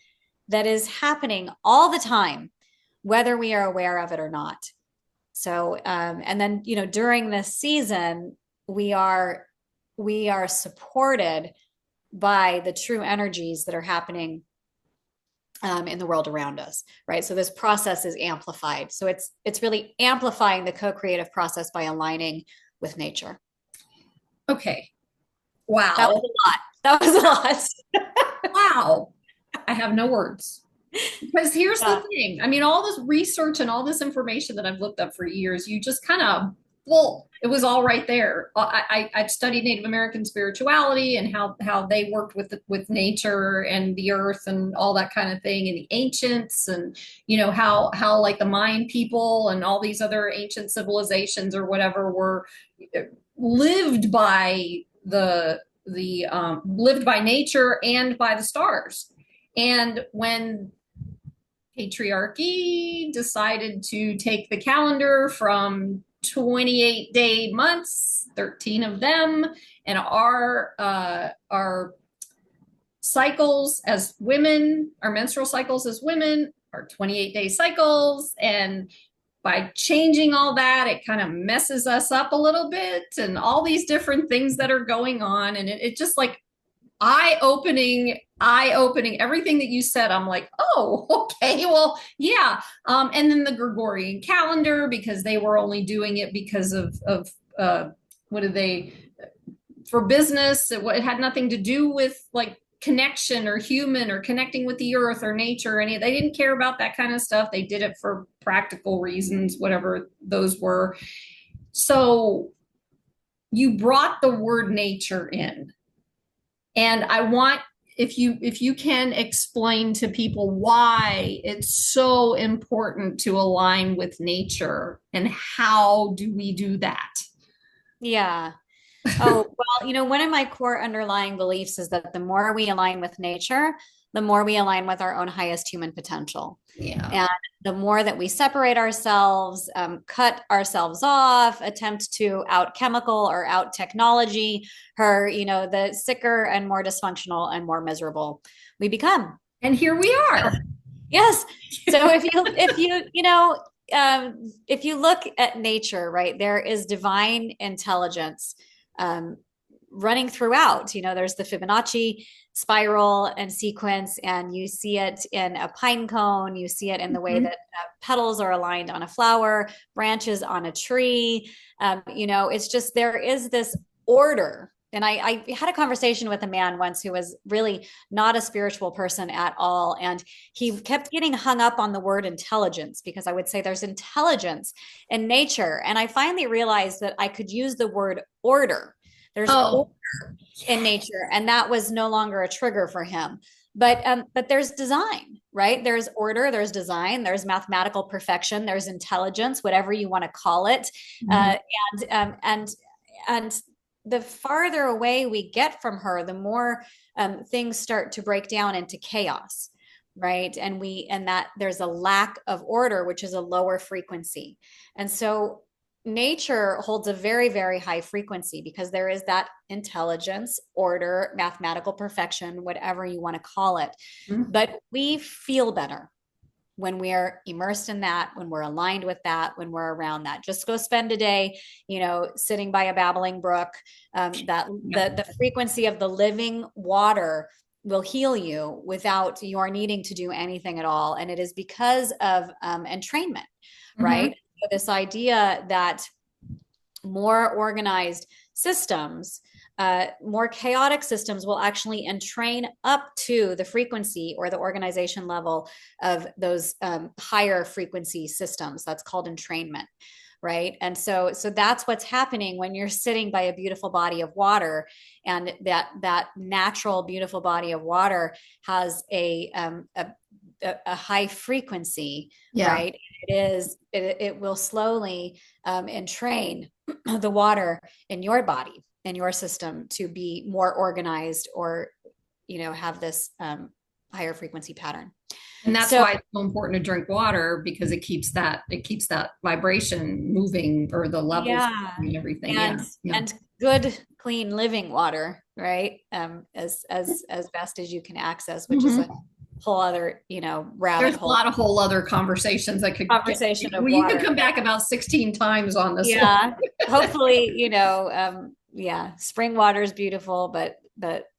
that is happening all the time, whether we are aware of it or not. So, and then, during this season, we are supported by the true energies that are happening in the world around us, right? So this process is amplified. So it's really amplifying the co-creative process by aligning with nature. Okay. Wow. That was a lot. Wow. I have no words. Because here's the thing. I mean, all this research and all this information that I've looked up for years, you just kind of, it was all right there. I've studied Native American spirituality and how they worked with nature and the earth and all that kind of thing, and the ancients, and how like the Mayan people and all these other ancient civilizations or whatever were lived by lived by nature and by the stars. And when patriarchy decided to take the calendar from 28-day months, 13 of them, and our cycles as women, our menstrual cycles as women are 28-day cycles, and by changing all that, it kind of messes us up a little bit, and all these different things that are going on, and it just like eye-opening, everything that you said. I'm like, oh, okay, well, yeah. And then the Gregorian calendar, because they were only doing it because of for business. It had nothing to do with like connection or human or connecting with the earth or nature or they didn't care about that kind of stuff. They did it for practical reasons, whatever those were. So you brought the word nature in. And I want, if you can explain to people why it's so important to align with nature, and how do we do that? Yeah. Oh, well, one of my core underlying beliefs is that the more we align with nature, the more we align with our own highest human potential. Yeah. And the more that we separate ourselves, cut ourselves off, attempt to out chemical or out technology her, the sicker and more dysfunctional and more miserable we become. And here we are. Yes. So if you look at nature, right, there is divine intelligence running throughout. There's the Fibonacci spiral and sequence, and you see it in a pine cone. You see it in the way that petals are aligned on a flower, branches on a tree. It's just, there is this order. And I had a conversation with a man once who was really not a spiritual person at all. And he kept getting hung up on the word intelligence, because I would say there's intelligence in nature. And I finally realized that I could use the word order, There's Oh, in nature, and that was no longer a trigger for him. But there's design, right? There's order, there's design, there's mathematical perfection, there's intelligence, whatever you want to call it. mhm. And the farther away we get from her, the more things start to break down into chaos, right? And that there's a lack of order, which is a lower frequency. And so nature holds a very, very high frequency because there is that intelligence, order, mathematical perfection, whatever you want to call it. Mhm. But we feel better when we're immersed in that, when we're aligned with that, when we're around that. Just go spend a day, sitting by a babbling brook. That Yeah. the frequency of the living water will heal you without your needing to do anything at all. And it is because of entrainment, Mhm. right? So this idea that more organized systems, more chaotic systems will actually entrain up to the frequency or the organization level of those higher frequency systems. That's called entrainment, right? And so that's what's happening when you're sitting by a beautiful body of water, and that natural beautiful body of water has a high frequency, Yeah. right? It will slowly entrain the water in your body, in your system, to be more organized, or have this higher frequency pattern. And that's So why it's so important to drink water, because it keeps that vibration moving, or the levels yeah, and everything. Yeah. and Yeah. and good clean living water, right? As best as you can access, which is a Mhm. whole other rabbit There's a hole lot of whole other conversations that could get, conversation of well, you could water. come back about 16 times on this one. Yeah, hopefully, yeah, spring water is beautiful, but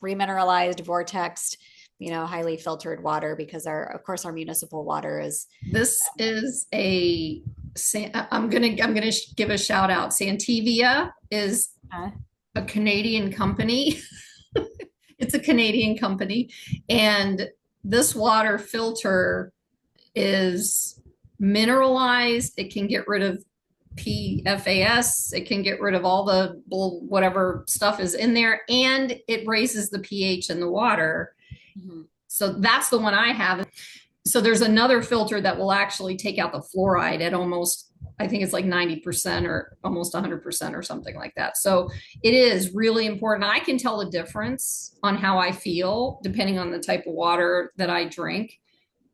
remineralized, vortexed, highly filtered water, because of course our municipal water is. This is I'm gonna give a shout out. Santivia is uh, a Canadian company. It's a Canadian company, and this water filter is mineralized. It can get rid of PFAS. It can get rid of all the whatever stuff is in there, and it raises the pH in the water. mhm. So that's the one I have. So there's another filter that will actually take out the fluoride at almost, I think it's like 90% or almost 100% or something like that. So it is really important. I can tell the difference on how I feel depending on the type of water that I drink.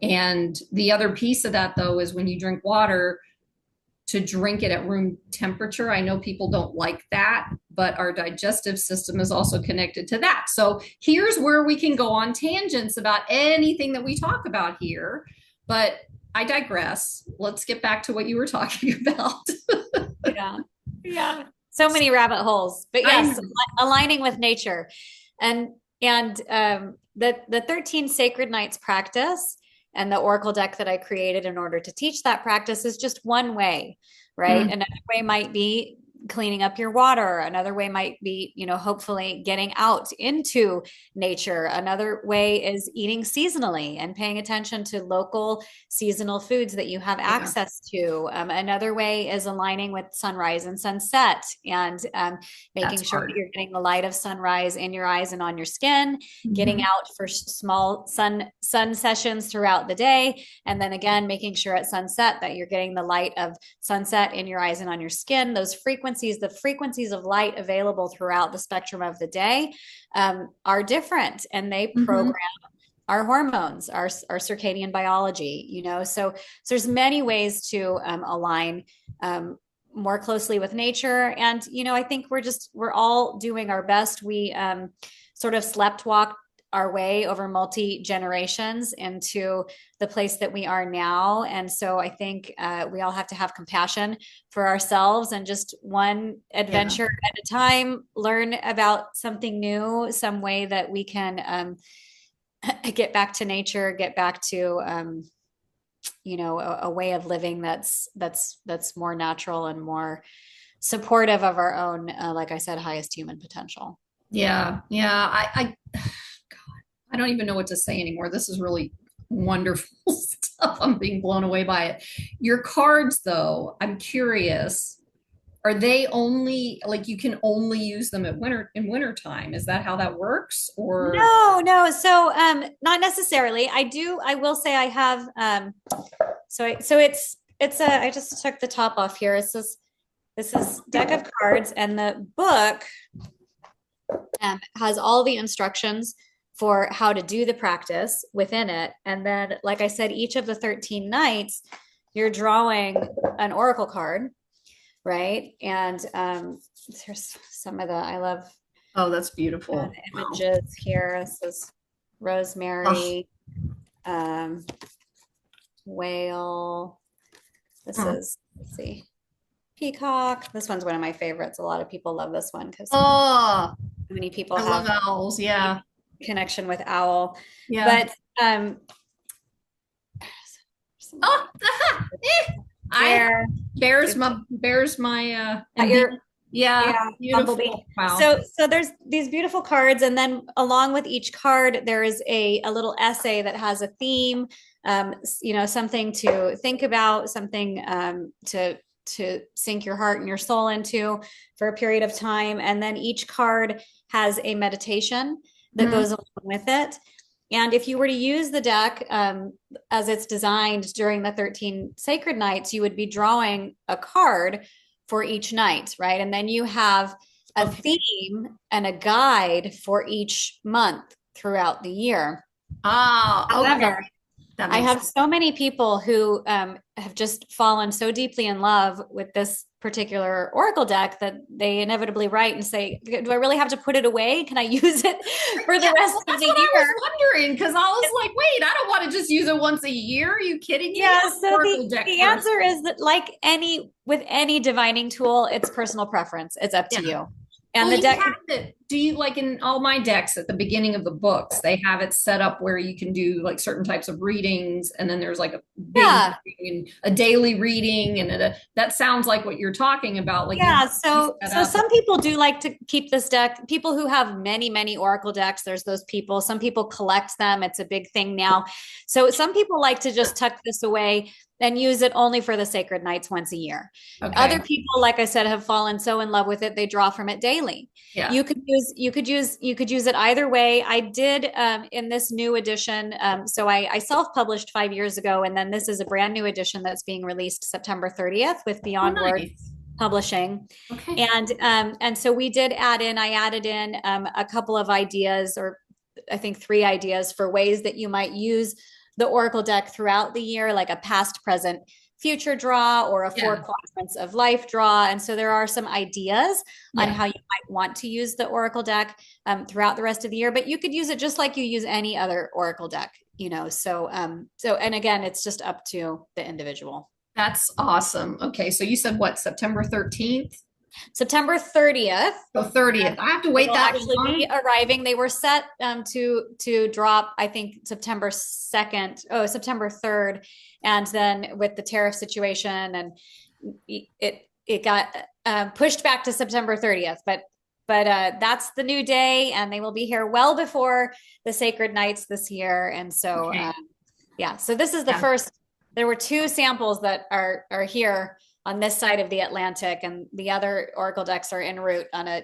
And the other piece of that, though, is when you drink water, to drink it at room temperature. I know people don't like that, but our digestive system is also connected to that. So here's where we can go on tangents about anything that we talk about here. But I digress. Let's get back to what you were talking about. Yeah, yeah, so many rabbit holes, but I yes, aligning with nature. And the 13 sacred nights practice and the oracle deck that I created in order to teach that practice is just one way, right? Mm, Another way might be cleaning up your water. Another way might be, hopefully getting out into nature. Another way is eating seasonally and paying attention to local seasonal foods that you have yeah, access to. Another way is aligning with sunrise and sunset, and making that's sure that hard. you're getting the light of sunrise in your eyes and on your skin, getting Mhm. out for small sun sessions throughout the day, and then again making sure at sunset that you're getting the light of sunset in your eyes and on your skin. Those frequencies, the frequencies of light available throughout the spectrum of the day, are different, and they program Mhm. our hormones, our circadian biology, so there's many ways to align more closely with nature. And I think we're all doing our best. We sort of slept walk our way over multi generations into the place that we are now. And so I think we all have to have compassion for ourselves, and just one Yeah, adventure at a time, learn about something new, some way that we can get back to nature, get back to a way of living that's more natural and more supportive of our own, like I said, highest human potential. yeah, yeah. God, I don't even know what to say anymore. This is really wonderful stuff. I'm being blown away by it. Your cards, though, I'm curious. are they only like you can only use them at winter time? Is that how that works? Or No. So not necessarily. I will say I have so it's a I just took the top off here. It's this is deck of cards, and the book has all the instructions for how to do the practice within it. And then, like I said, each of the 13 nights, you're drawing an oracle card, right? And there's some of I love oh, that's beautiful. the images wow. Here. This is rosemary, whale. This is, let's see, peacock. This one's one of my favorites. A lot of people love this one because many people have love owls. Yeah. Connection with owl. Yeah. But bears my yeah, beautiful. Wow. So there's these beautiful cards, and then along with each card there is a little essay that has a theme, something to think about, something to sink your heart and your soul into for a period of time. And then each card has a meditation that goes along with it. And if you were to use the deck as it's designed during the 13 sacred nights, you would be drawing a card for each night, right? And then you have a theme and a guide for each month throughout the year. However, I have so many people who have just fallen so deeply in love with this particular oracle deck that they inevitably write and say, do I really have to put it away? Can I use it for the rest of the year? I was wondering, because I was like, wait, I don't want to just use it once a year. Are you kidding me? Yeah, so the answer is that like with any divining tool, it's personal preference. It's up to you. And the deck, do you like in all my decks at the beginning of the books, they have it set up where you can do like certain types of readings, and then there's like a big reading, a daily reading, and that sounds like what you're talking about. Like so some people do like to keep this deck. People who have many oracle decks, there's those people. Some people collect them. It's a big thing now. So some people like to just tuck this away and use it only for the sacred nights once a year. Okay. Other people, like I said, have fallen so in love with it, they draw from it daily. Yeah. You could use it either way. I did in this new edition. So I self-published 5 years ago, and then this is a brand new edition that's being released September 30th with Beyond Words Publishing. Okay. And so we did I added in a couple of ideas, or I think 3 ideas for ways that you might use the oracle deck throughout the year, like a past, present, future draw, or a 4 quadrants of life draw. And so there are some ideas on how you might want to use the oracle deck throughout the rest of the year, but you could use it just like you use any other oracle deck, So and again, it's just up to the individual. That's awesome. Okay. So you said what, September 13th? September 30th. So 30th. I have to wait that actually long? Be arriving. They were set to drop, I think, September 3rd. And then with the tariff situation, and it got pushed back to September 30th. But that's the new day, and they will be here well before the sacred nights this year. And so, so this is the first. There were 2 samples that are here on this side of the Atlantic, and the other oracle decks are en route on a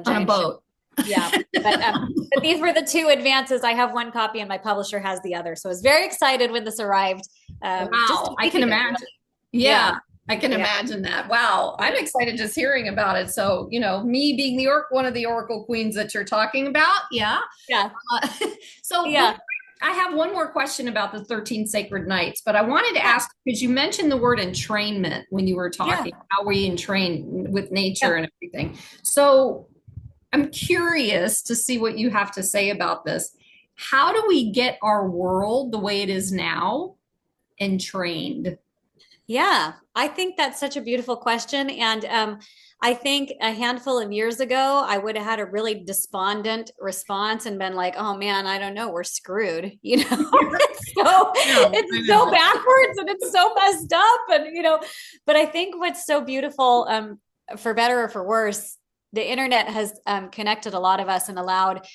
giant boat. Yeah. But these were the 2 advances. I have 1 copy and my publisher has the other. So I was very excited when this arrived. Wow. I can imagine. Yeah. I can imagine that. Wow. I'm excited just hearing about it. So, me being one of the oracle queens that you're talking about. Yeah. Yeah. I have one more question about the 13 sacred nights, but I wanted to ask, because you mentioned the word entrainment when you were talking, how we entrain with nature and everything. So I'm curious to see what you have to say about this. How do we get our world the way it is now entrained? Yeah, I think that's such a beautiful question. And I think a handful of years ago, I would have had a really despondent response and been like, oh man, I don't know, we're screwed. It's so backwards and it's so messed up. And, but I think what's so beautiful, for better or for worse, the internet has connected a lot of us and allowed,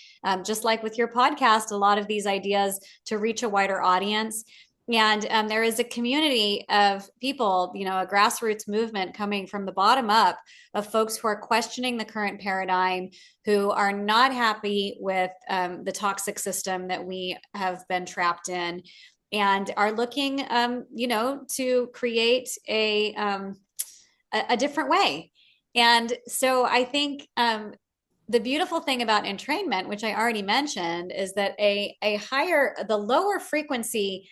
just like with your podcast, a lot of these ideas to reach a wider audience. And there is a community of people, a grassroots movement coming from the bottom up of folks who are questioning the current paradigm, who are not happy with the toxic system that we have been trapped in, and are looking, to create a different way. And so I think the beautiful thing about entrainment, which I already mentioned, is that the lower frequency,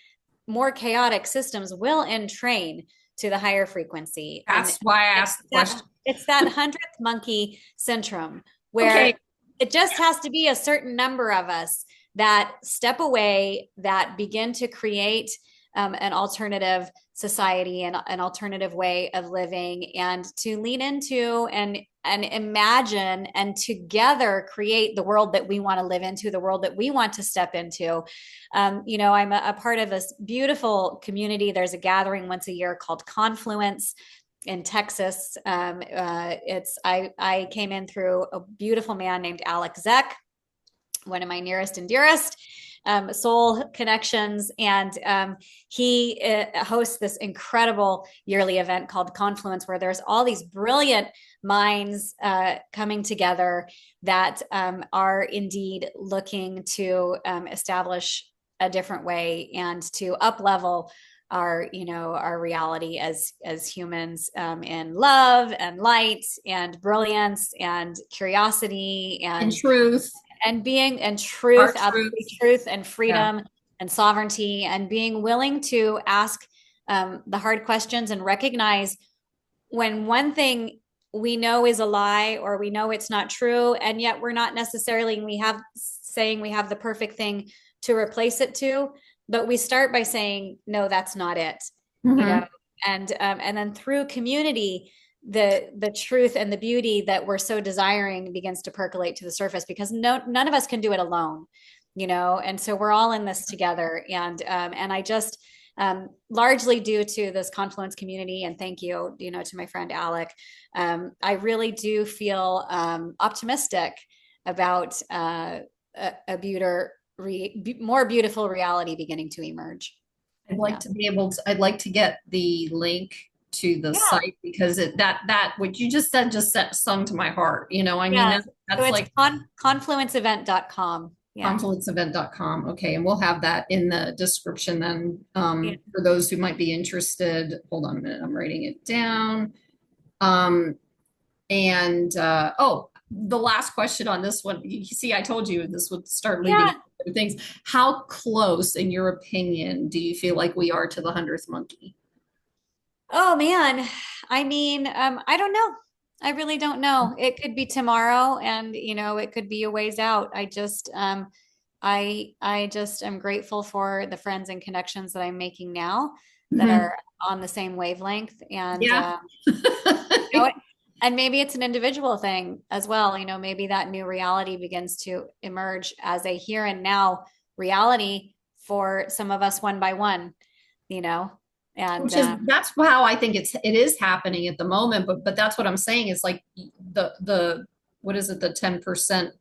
more chaotic systems will entrain to the higher frequency. And That's why I asked the question. it's that 100th monkey syndrome where Okay. it just has to be a certain number of us that step away, that begin to create an alternative society and an alternative way of living, and to lean into and imagine and together create the world that we want to live into, the world that we want to step into. I'm a part of this beautiful community. There's a gathering once a year called Confluence in Texas. I came in through a beautiful man named Alex Zeck, one of my nearest and dearest soul connections. And he hosts this incredible yearly event called Confluence, where there's all these brilliant minds coming together that are indeed looking to establish a different way and to up level our reality as humans, in love and light and brilliance and curiosity And truth. and being and truth, absolutely Truth. truth and Yeah. freedom and sovereignty, and being willing to ask the hard questions and recognize when one thing we know is a lie or we know it's not true, and yet we're not necessarily we have the perfect thing to replace it to, but we start by saying, no, that's not it. Mm-hmm. And then through community, the truth and the beauty that we're so desiring begins to percolate to the surface, because none of us can do it alone, and so we're all in this together. And I just largely due to this Confluence community, and thank you, to my friend Alec, I really do feel optimistic about more beautiful reality beginning to emerge. I'd like to get the link to the Yeah. site, because that what you just said sung to my heart. I mean, Yeah. that's So it's like confluenceevent.com. Yeah. confluenceevent.com. Okay. And we'll have that in the description then, Yeah. for those who might be interested. Hold on a minute. I'm writing it down. Um, the last question on this one, you see, I told you this would start leading Yeah. to things. How close, in your opinion, do you feel like we are to the 100th monkey? Oh man. I mean, I don't know. I really don't know. It could be tomorrow, and it could be a ways out. I just am grateful for the friends and connections that I'm making now that Mhm. are on the same wavelength. And Yeah. you know, and maybe it's an individual thing as well. Maybe that new reality begins to emerge as a here and now reality for some of us, one by one, you know, and That's how I think it is happening at the moment. But that's what I'm saying is like the what is it, the 10%,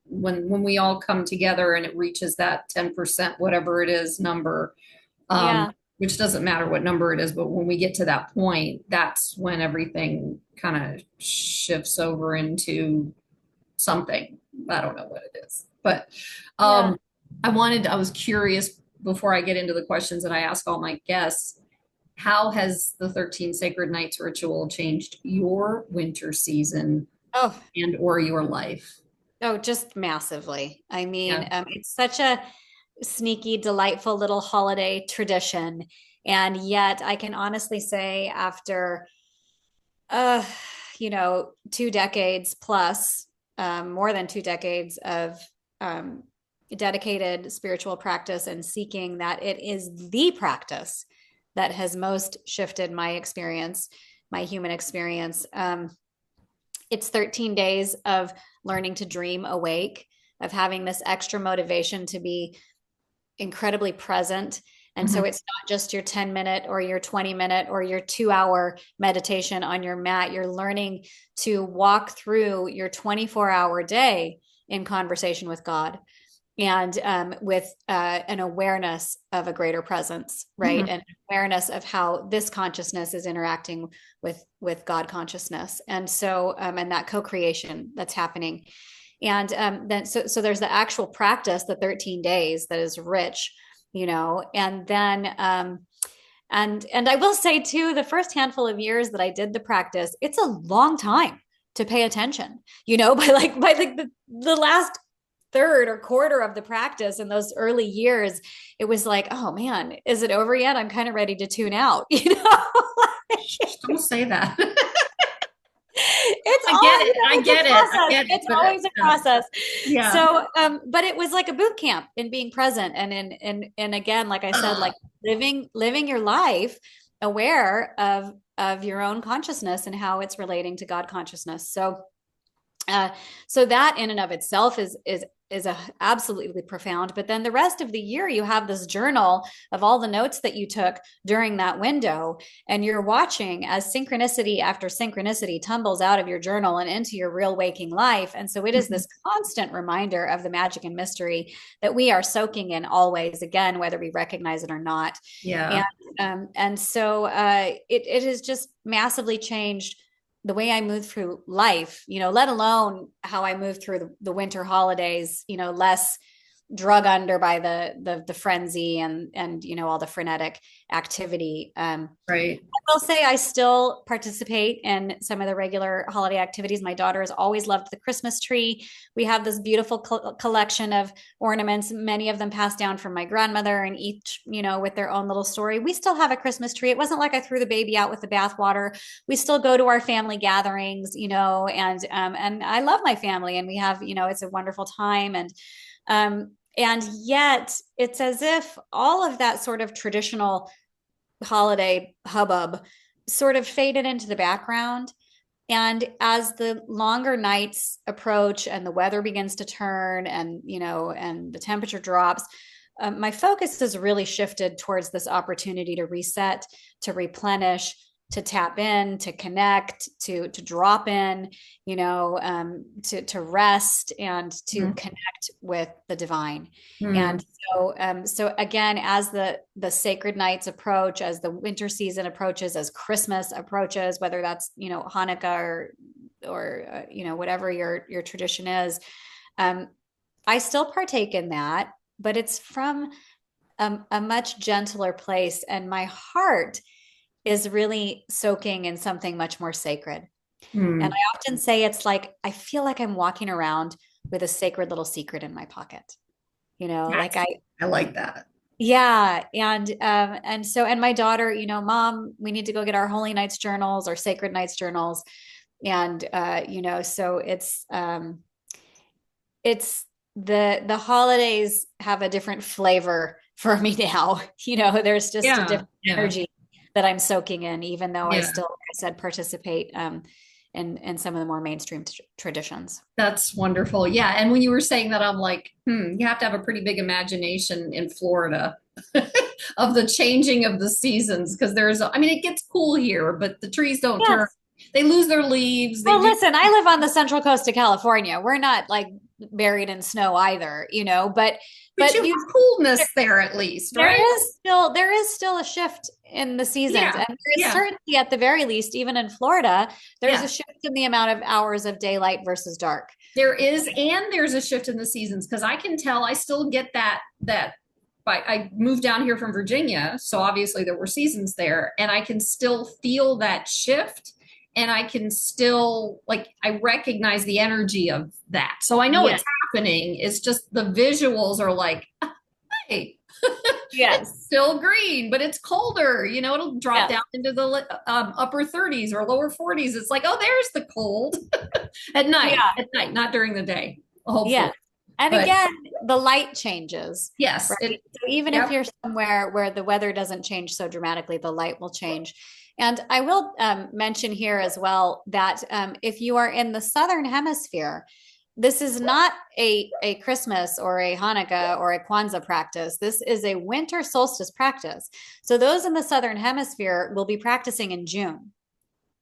when we all come together and it reaches that 10%, whatever it is, number, yeah, which doesn't matter what number it is, but when we get to that point, that's when everything kind of shifts over into something. I don't know what it is, but yeah. um, I was curious before I get into the questions that I ask all my guests. How has the 13 Sacred Nights ritual changed your winter season Oh, and or your life? oh, just massively. I mean, Yeah. it's such a sneaky, delightful little holiday tradition. And yet I can honestly say after, uh, 2 decades plus, more than 2 decades of um, dedicated spiritual practice and seeking, that it is the practice that has most shifted my experience, my human experience. It's 13 days of learning to dream awake, of having this extra motivation to be incredibly present. And Mhm. so it's not just your 10-minute or your 20-minute or your 2 hour meditation on your mat. You're learning to walk through your 24-hour day in conversation with God. and with an awareness of a greater presence, right? Mhm. And awareness of how this consciousness is interacting with God consciousness, and so and that co-creation that's happening. And then so there's the actual practice, the 13 days that is rich, and then and I will say too, the first handful of years that I did the practice, it's a long time to pay attention, by the last third or quarter of the practice in those early years, it was like, oh man, is it over yet? I'm kind of ready to tune out, Don't say that. It's I all, get it. I it's a get it. I process. get it. It's But always a process. yeah. So, but it was like a boot camp in being present and and again, like I said, like living your life aware of your own consciousness and how it's relating to God consciousness. Uh, so that in and of itself is a absolutely profound. But then the rest of the year, you have this journal of all the notes that you took during that window, and you're watching as synchronicity after synchronicity tumbles out of your journal and into your real waking life. And so it is this constant reminder of the magic and mystery that we are soaking in always, again, whether we recognize it or not. Yeah. And so it has just massively changed the way I move through life, let alone how I move through the winter holidays, less drug under by the frenzy and all the frenetic activity. Right. I will say I still participate in some of the regular holiday activities. My daughter has always loved the Christmas tree. We have this beautiful collection of ornaments, many of them passed down from my grandmother, and each, with their own little story. We still have a Christmas tree. It wasn't like I threw the baby out with the bathwater. We still go to our family gatherings, and I love my family, and we have, it's a wonderful time. And yet it's as if all of that sort of traditional holiday hubbub sort of faded into the background. And as the longer nights approach and the weather begins to turn and, and the temperature drops, my focus has really shifted towards this opportunity to reset, to replenish, to tap in, to connect, to drop in, to rest and to connect with the divine. And so again, as the sacred nights approach, as the winter season approaches, as Christmas approaches, whether that's Hanukkah or whatever your tradition is, I still partake in that, but it's from a much gentler place, and my heart is really soaking in something much more sacred. And I often say it's like I feel like I'm walking around with a sacred little secret in my pocket. Like I like that. yeah, and so my daughter, Mom, we need to go get our Holy Nights journals or Sacred Nights journals, and so it's the holidays have a different flavor for me now. There's just a different energy that I'm soaking in, even though I still, like I said, participate in some of the more mainstream traditions. That's wonderful. Yeah. And when you were saying that, I'm like, you have to have a pretty big imagination in Florida of the changing of the seasons. Because it gets cool here, but the trees don't turn. They lose their leaves. Listen, I live on the central coast of California. We're not like buried in snow either, but you have coolness there at least, right? There is still a shift in the seasons, and there is certainty at the very least, even in Florida, there's a shift in the amount of hours of daylight versus dark. There is, and there's a shift in the seasons, because I can tell I still get that I moved down here from Virginia, so obviously there were seasons there, and I can still feel that shift. And I can still, I recognize the energy of that. So I know it's happening. It's just the visuals are like, hey, it's still green, but it's colder. It'll drop down into the upper 30s or lower 40s. It's like, oh, there's the cold at night, not during the day. Hopefully. Yeah. And again, the light changes. Yes. Right? So even if you're somewhere where the weather doesn't change so dramatically, the light will change. And I will mention here as well that if you are in the Southern Hemisphere, this is not a Christmas or a Hanukkah or a Kwanzaa practice. This is a winter solstice practice. So those in the Southern Hemisphere will be practicing in June,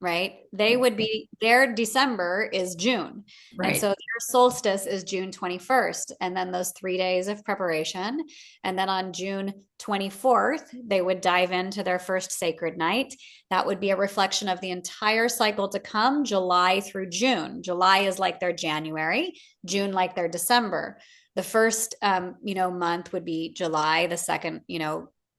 right? They would be, their December is June. And so Right. their solstice is June 21st. And then those 3 days of preparation. And then on June 24th, they would dive into their first sacred night. That would be a reflection of the entire cycle to come, July through June. July is like their January, June like their December. The first, month would be July. The second,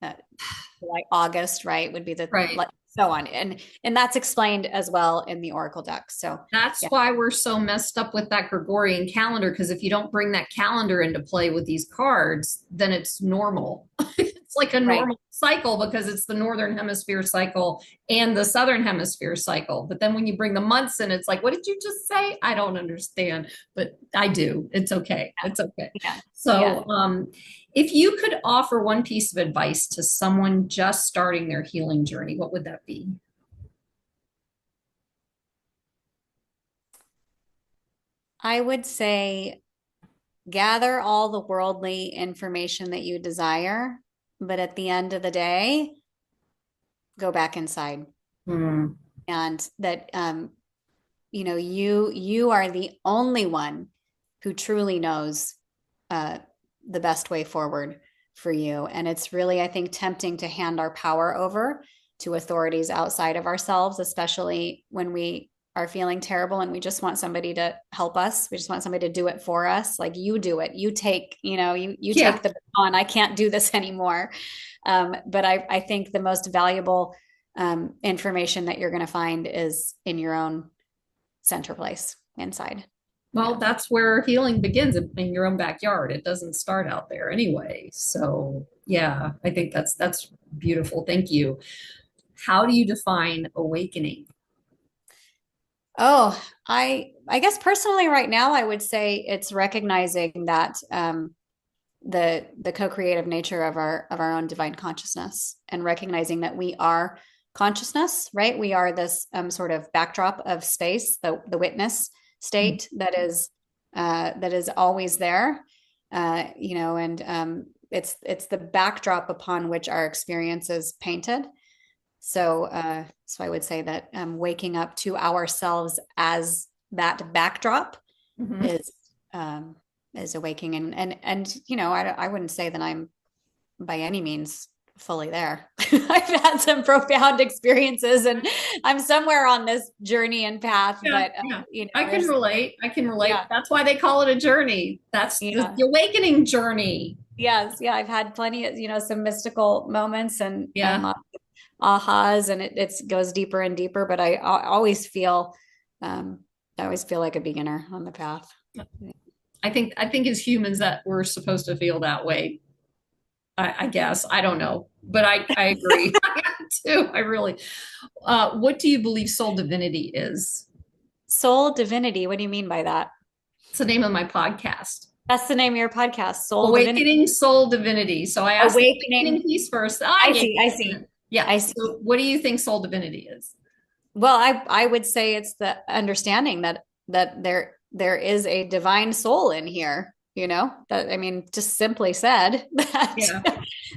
like August, right, would be the Right. so on, and that's explained as well in the Oracle deck. So That's yeah, why we're so messed up with that Gregorian calendar, because if you don't bring that calendar into play with these cards, then it's normal. It's like a right. normal cycle because it's the northern hemisphere cycle and the southern hemisphere cycle. But then when you bring the months in, it's like, what did you just say? I don't understand, but I do. It's okay. It's okay. Yeah, yeah. So, if you could offer one piece of advice to someone just starting their healing journey, what would that be? I would say gather all the worldly information that you desire, but at the end of the day, go back inside. Hmm. And that you are the only one who truly knows uh, the best way forward for you. And it's really, I think, tempting to hand our power over to authorities outside of ourselves, especially when we are feeling terrible and we just want somebody to help us. We just want somebody to do it for us. Like, you do it. You take, you Yeah. take the baton. I can't do this anymore. But I think the most valuable information that you're going to find is in your own center place inside. Well, Yeah. that's where healing begins in your own backyard. It doesn't start out there anyway. So, yeah, I think that's beautiful. Thank you. How do you define awakening? Oh, I guess personally right now I would say it's recognizing that the co-creative nature of our own divine consciousness, and recognizing that we are consciousness, right? We are this sort of backdrop of space, the witness state that is always there, and it's the backdrop upon which our experience is painted. So I would say that waking up to ourselves as that backdrop Mhm. is um, is awakening, and I wouldn't say that I'm by any means fully there. I've had some profound experiences, and I'm somewhere on this journey and path. Yeah, But yeah. I can there's relate. I can relate. yeah, That's why they call it a journey. That's yeah. the awakening journey. Yes, yeah, I've had plenty of, some mystical moments and Yeah. ahas, and it goes deeper and deeper, but um, I always feel like a beginner on the path. I think as humans that we're supposed to feel that way. I guess. I don't know. But I agree. I am too. I really. What do you believe soul divinity is? Soul divinity, what do you mean by that? It's the name of my podcast. That's the name of your podcast, Soul Divinity. Awakening Soul Divinity. So I asked the awakening Awakening. piece first. I see, I see, Yeah. I see. So what do you think soul divinity is? Well, I would say it's the understanding that there is a divine soul in here, that, I mean, just simply said that Yeah.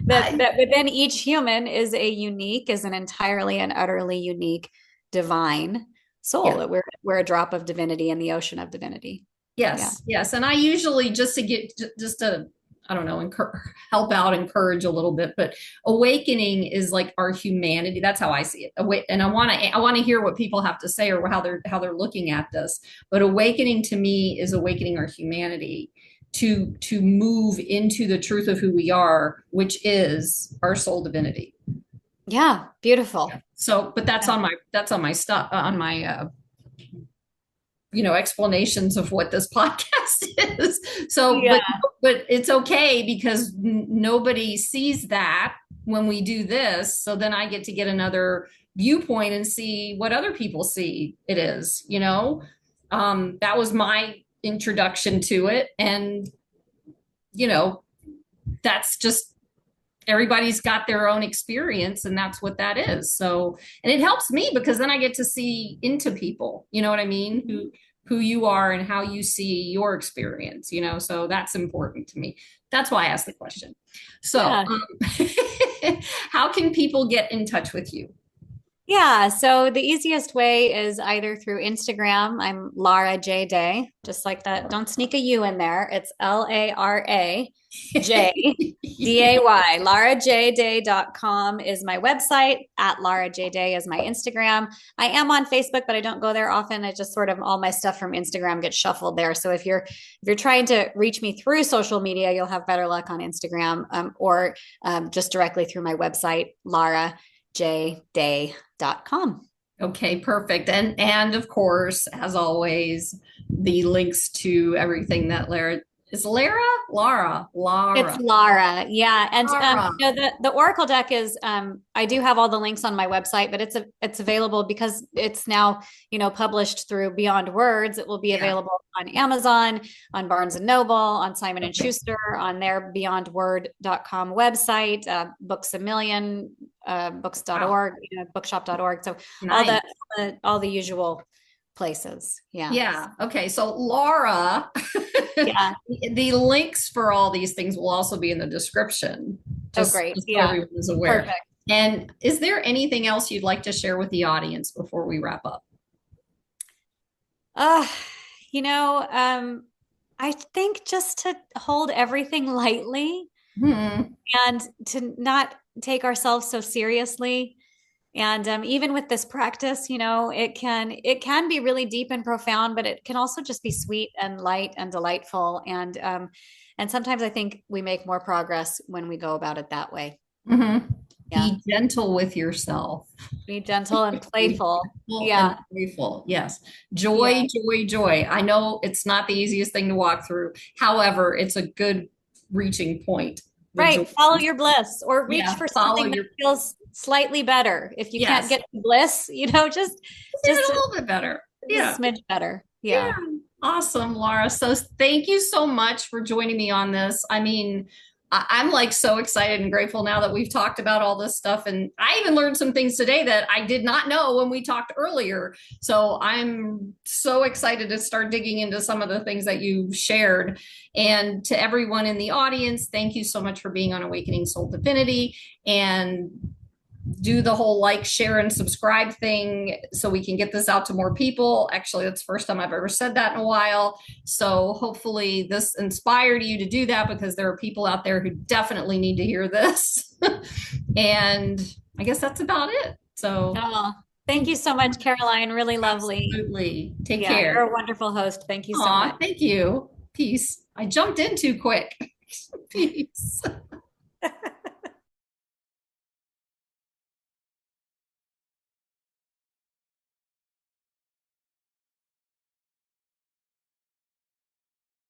that within each human is an entirely and utterly unique divine soul, Yeah. that we're a drop of divinity in the ocean of divinity. Yeah. Yes. Yes. And I usually just to I don't know, help out, encourage a little bit, but awakening is like our humanity. That's how I see it. And I want to hear what people have to say or how they're looking at this. But awakening to me is awakening our humanity to move into the truth of who we are, which is our soul divinity. Yeah, beautiful. Yeah. So, but that's on my stuff on my explanations of what this podcast is. So, Yeah. but it's okay because nobody sees that when we do this. So then I get another viewpoint and see what other people see it is. That was my introduction to it. And, you know, that's just everybody's got their own experience and that's what that is. So, and it helps me because then I get to see into people, you know what I mean? Who you are and how you see your experience. So that's important to me. That's why I asked the question. So, Yeah. how can people get in touch with you? Yeah, so the easiest way is either through Instagram. I'm Lara J Day, just like that. Don't sneak a U in there. It's Lara J Day. LaraJday.com is my website. At Lara J Day is my Instagram. I am on Facebook, but I don't go there often. I just sort of all my stuff from Instagram gets shuffled there. So if you're trying to reach me through social media, you'll have better luck on Instagram, or just directly through my website, LaraJday.com. Okay, perfect. And of course, as always, the links to everything that Lara is It's Lara. Lara. Yeah. And Lara. the Oracle deck is I do have all the links on my website, but it's available because it's now, published through Beyond Words. It will be Yeah. available on Amazon, on Barnes and Noble, on Simon and Okay. Schuster, on their beyondword.com website, Books a Million, Wow. books.org, bookshop.org. So all Nice. the usual places. Yeah. Yeah. Okay. So Laura, Yeah. the links for all these things will also be in the description, Oh, just, great. just so Yeah. everyone is aware. Perfect. And is there anything else you'd like to share with the audience before we wrap up? Uh, you know, I think just to hold everything lightly Hmm. and to not take ourselves so seriously. And even with this practice, it can be really deep and profound, but it can also just be sweet and light and delightful. And sometimes I think we make more progress when we go about it that way. Hmm. Yeah. Be gentle with yourself. Be gentle and Be playful. gentle and Yeah. playful. Yes. Yeah. Joy, joy, joy. I know it's not the easiest thing to walk through. However, it's a good reaching point. The joy. Right. Follow your bliss or reach Yeah. for Follow something that your, feels slightly better. If you can't yes. get to bliss, Even just a little bit better. just Yeah. a smidge better. Yeah. Yeah. Awesome, Laura. So thank you so much for joining me on this. I mean, I'm like so excited and grateful now that we've talked about all this stuff. And I even learned some things today that I did not know when we talked earlier. So I'm so excited to start digging into some of the things that you shared. And to everyone in the audience, thank you so much for being on Awakening Soul Divinity. And do the whole like, share, and subscribe thing so we can get this out to more people. Actually, that's the first time I've ever said that in a while. So hopefully this inspired you to do that, because there are people out there who definitely need to hear this. And I guess that's about it. So Oh, thank you so much, Caroline. Really lovely. absolutely. Take Yeah, you're care. a wonderful host. Thank you so Aw, much. thank you. Peace. I jumped in too quick. Peace.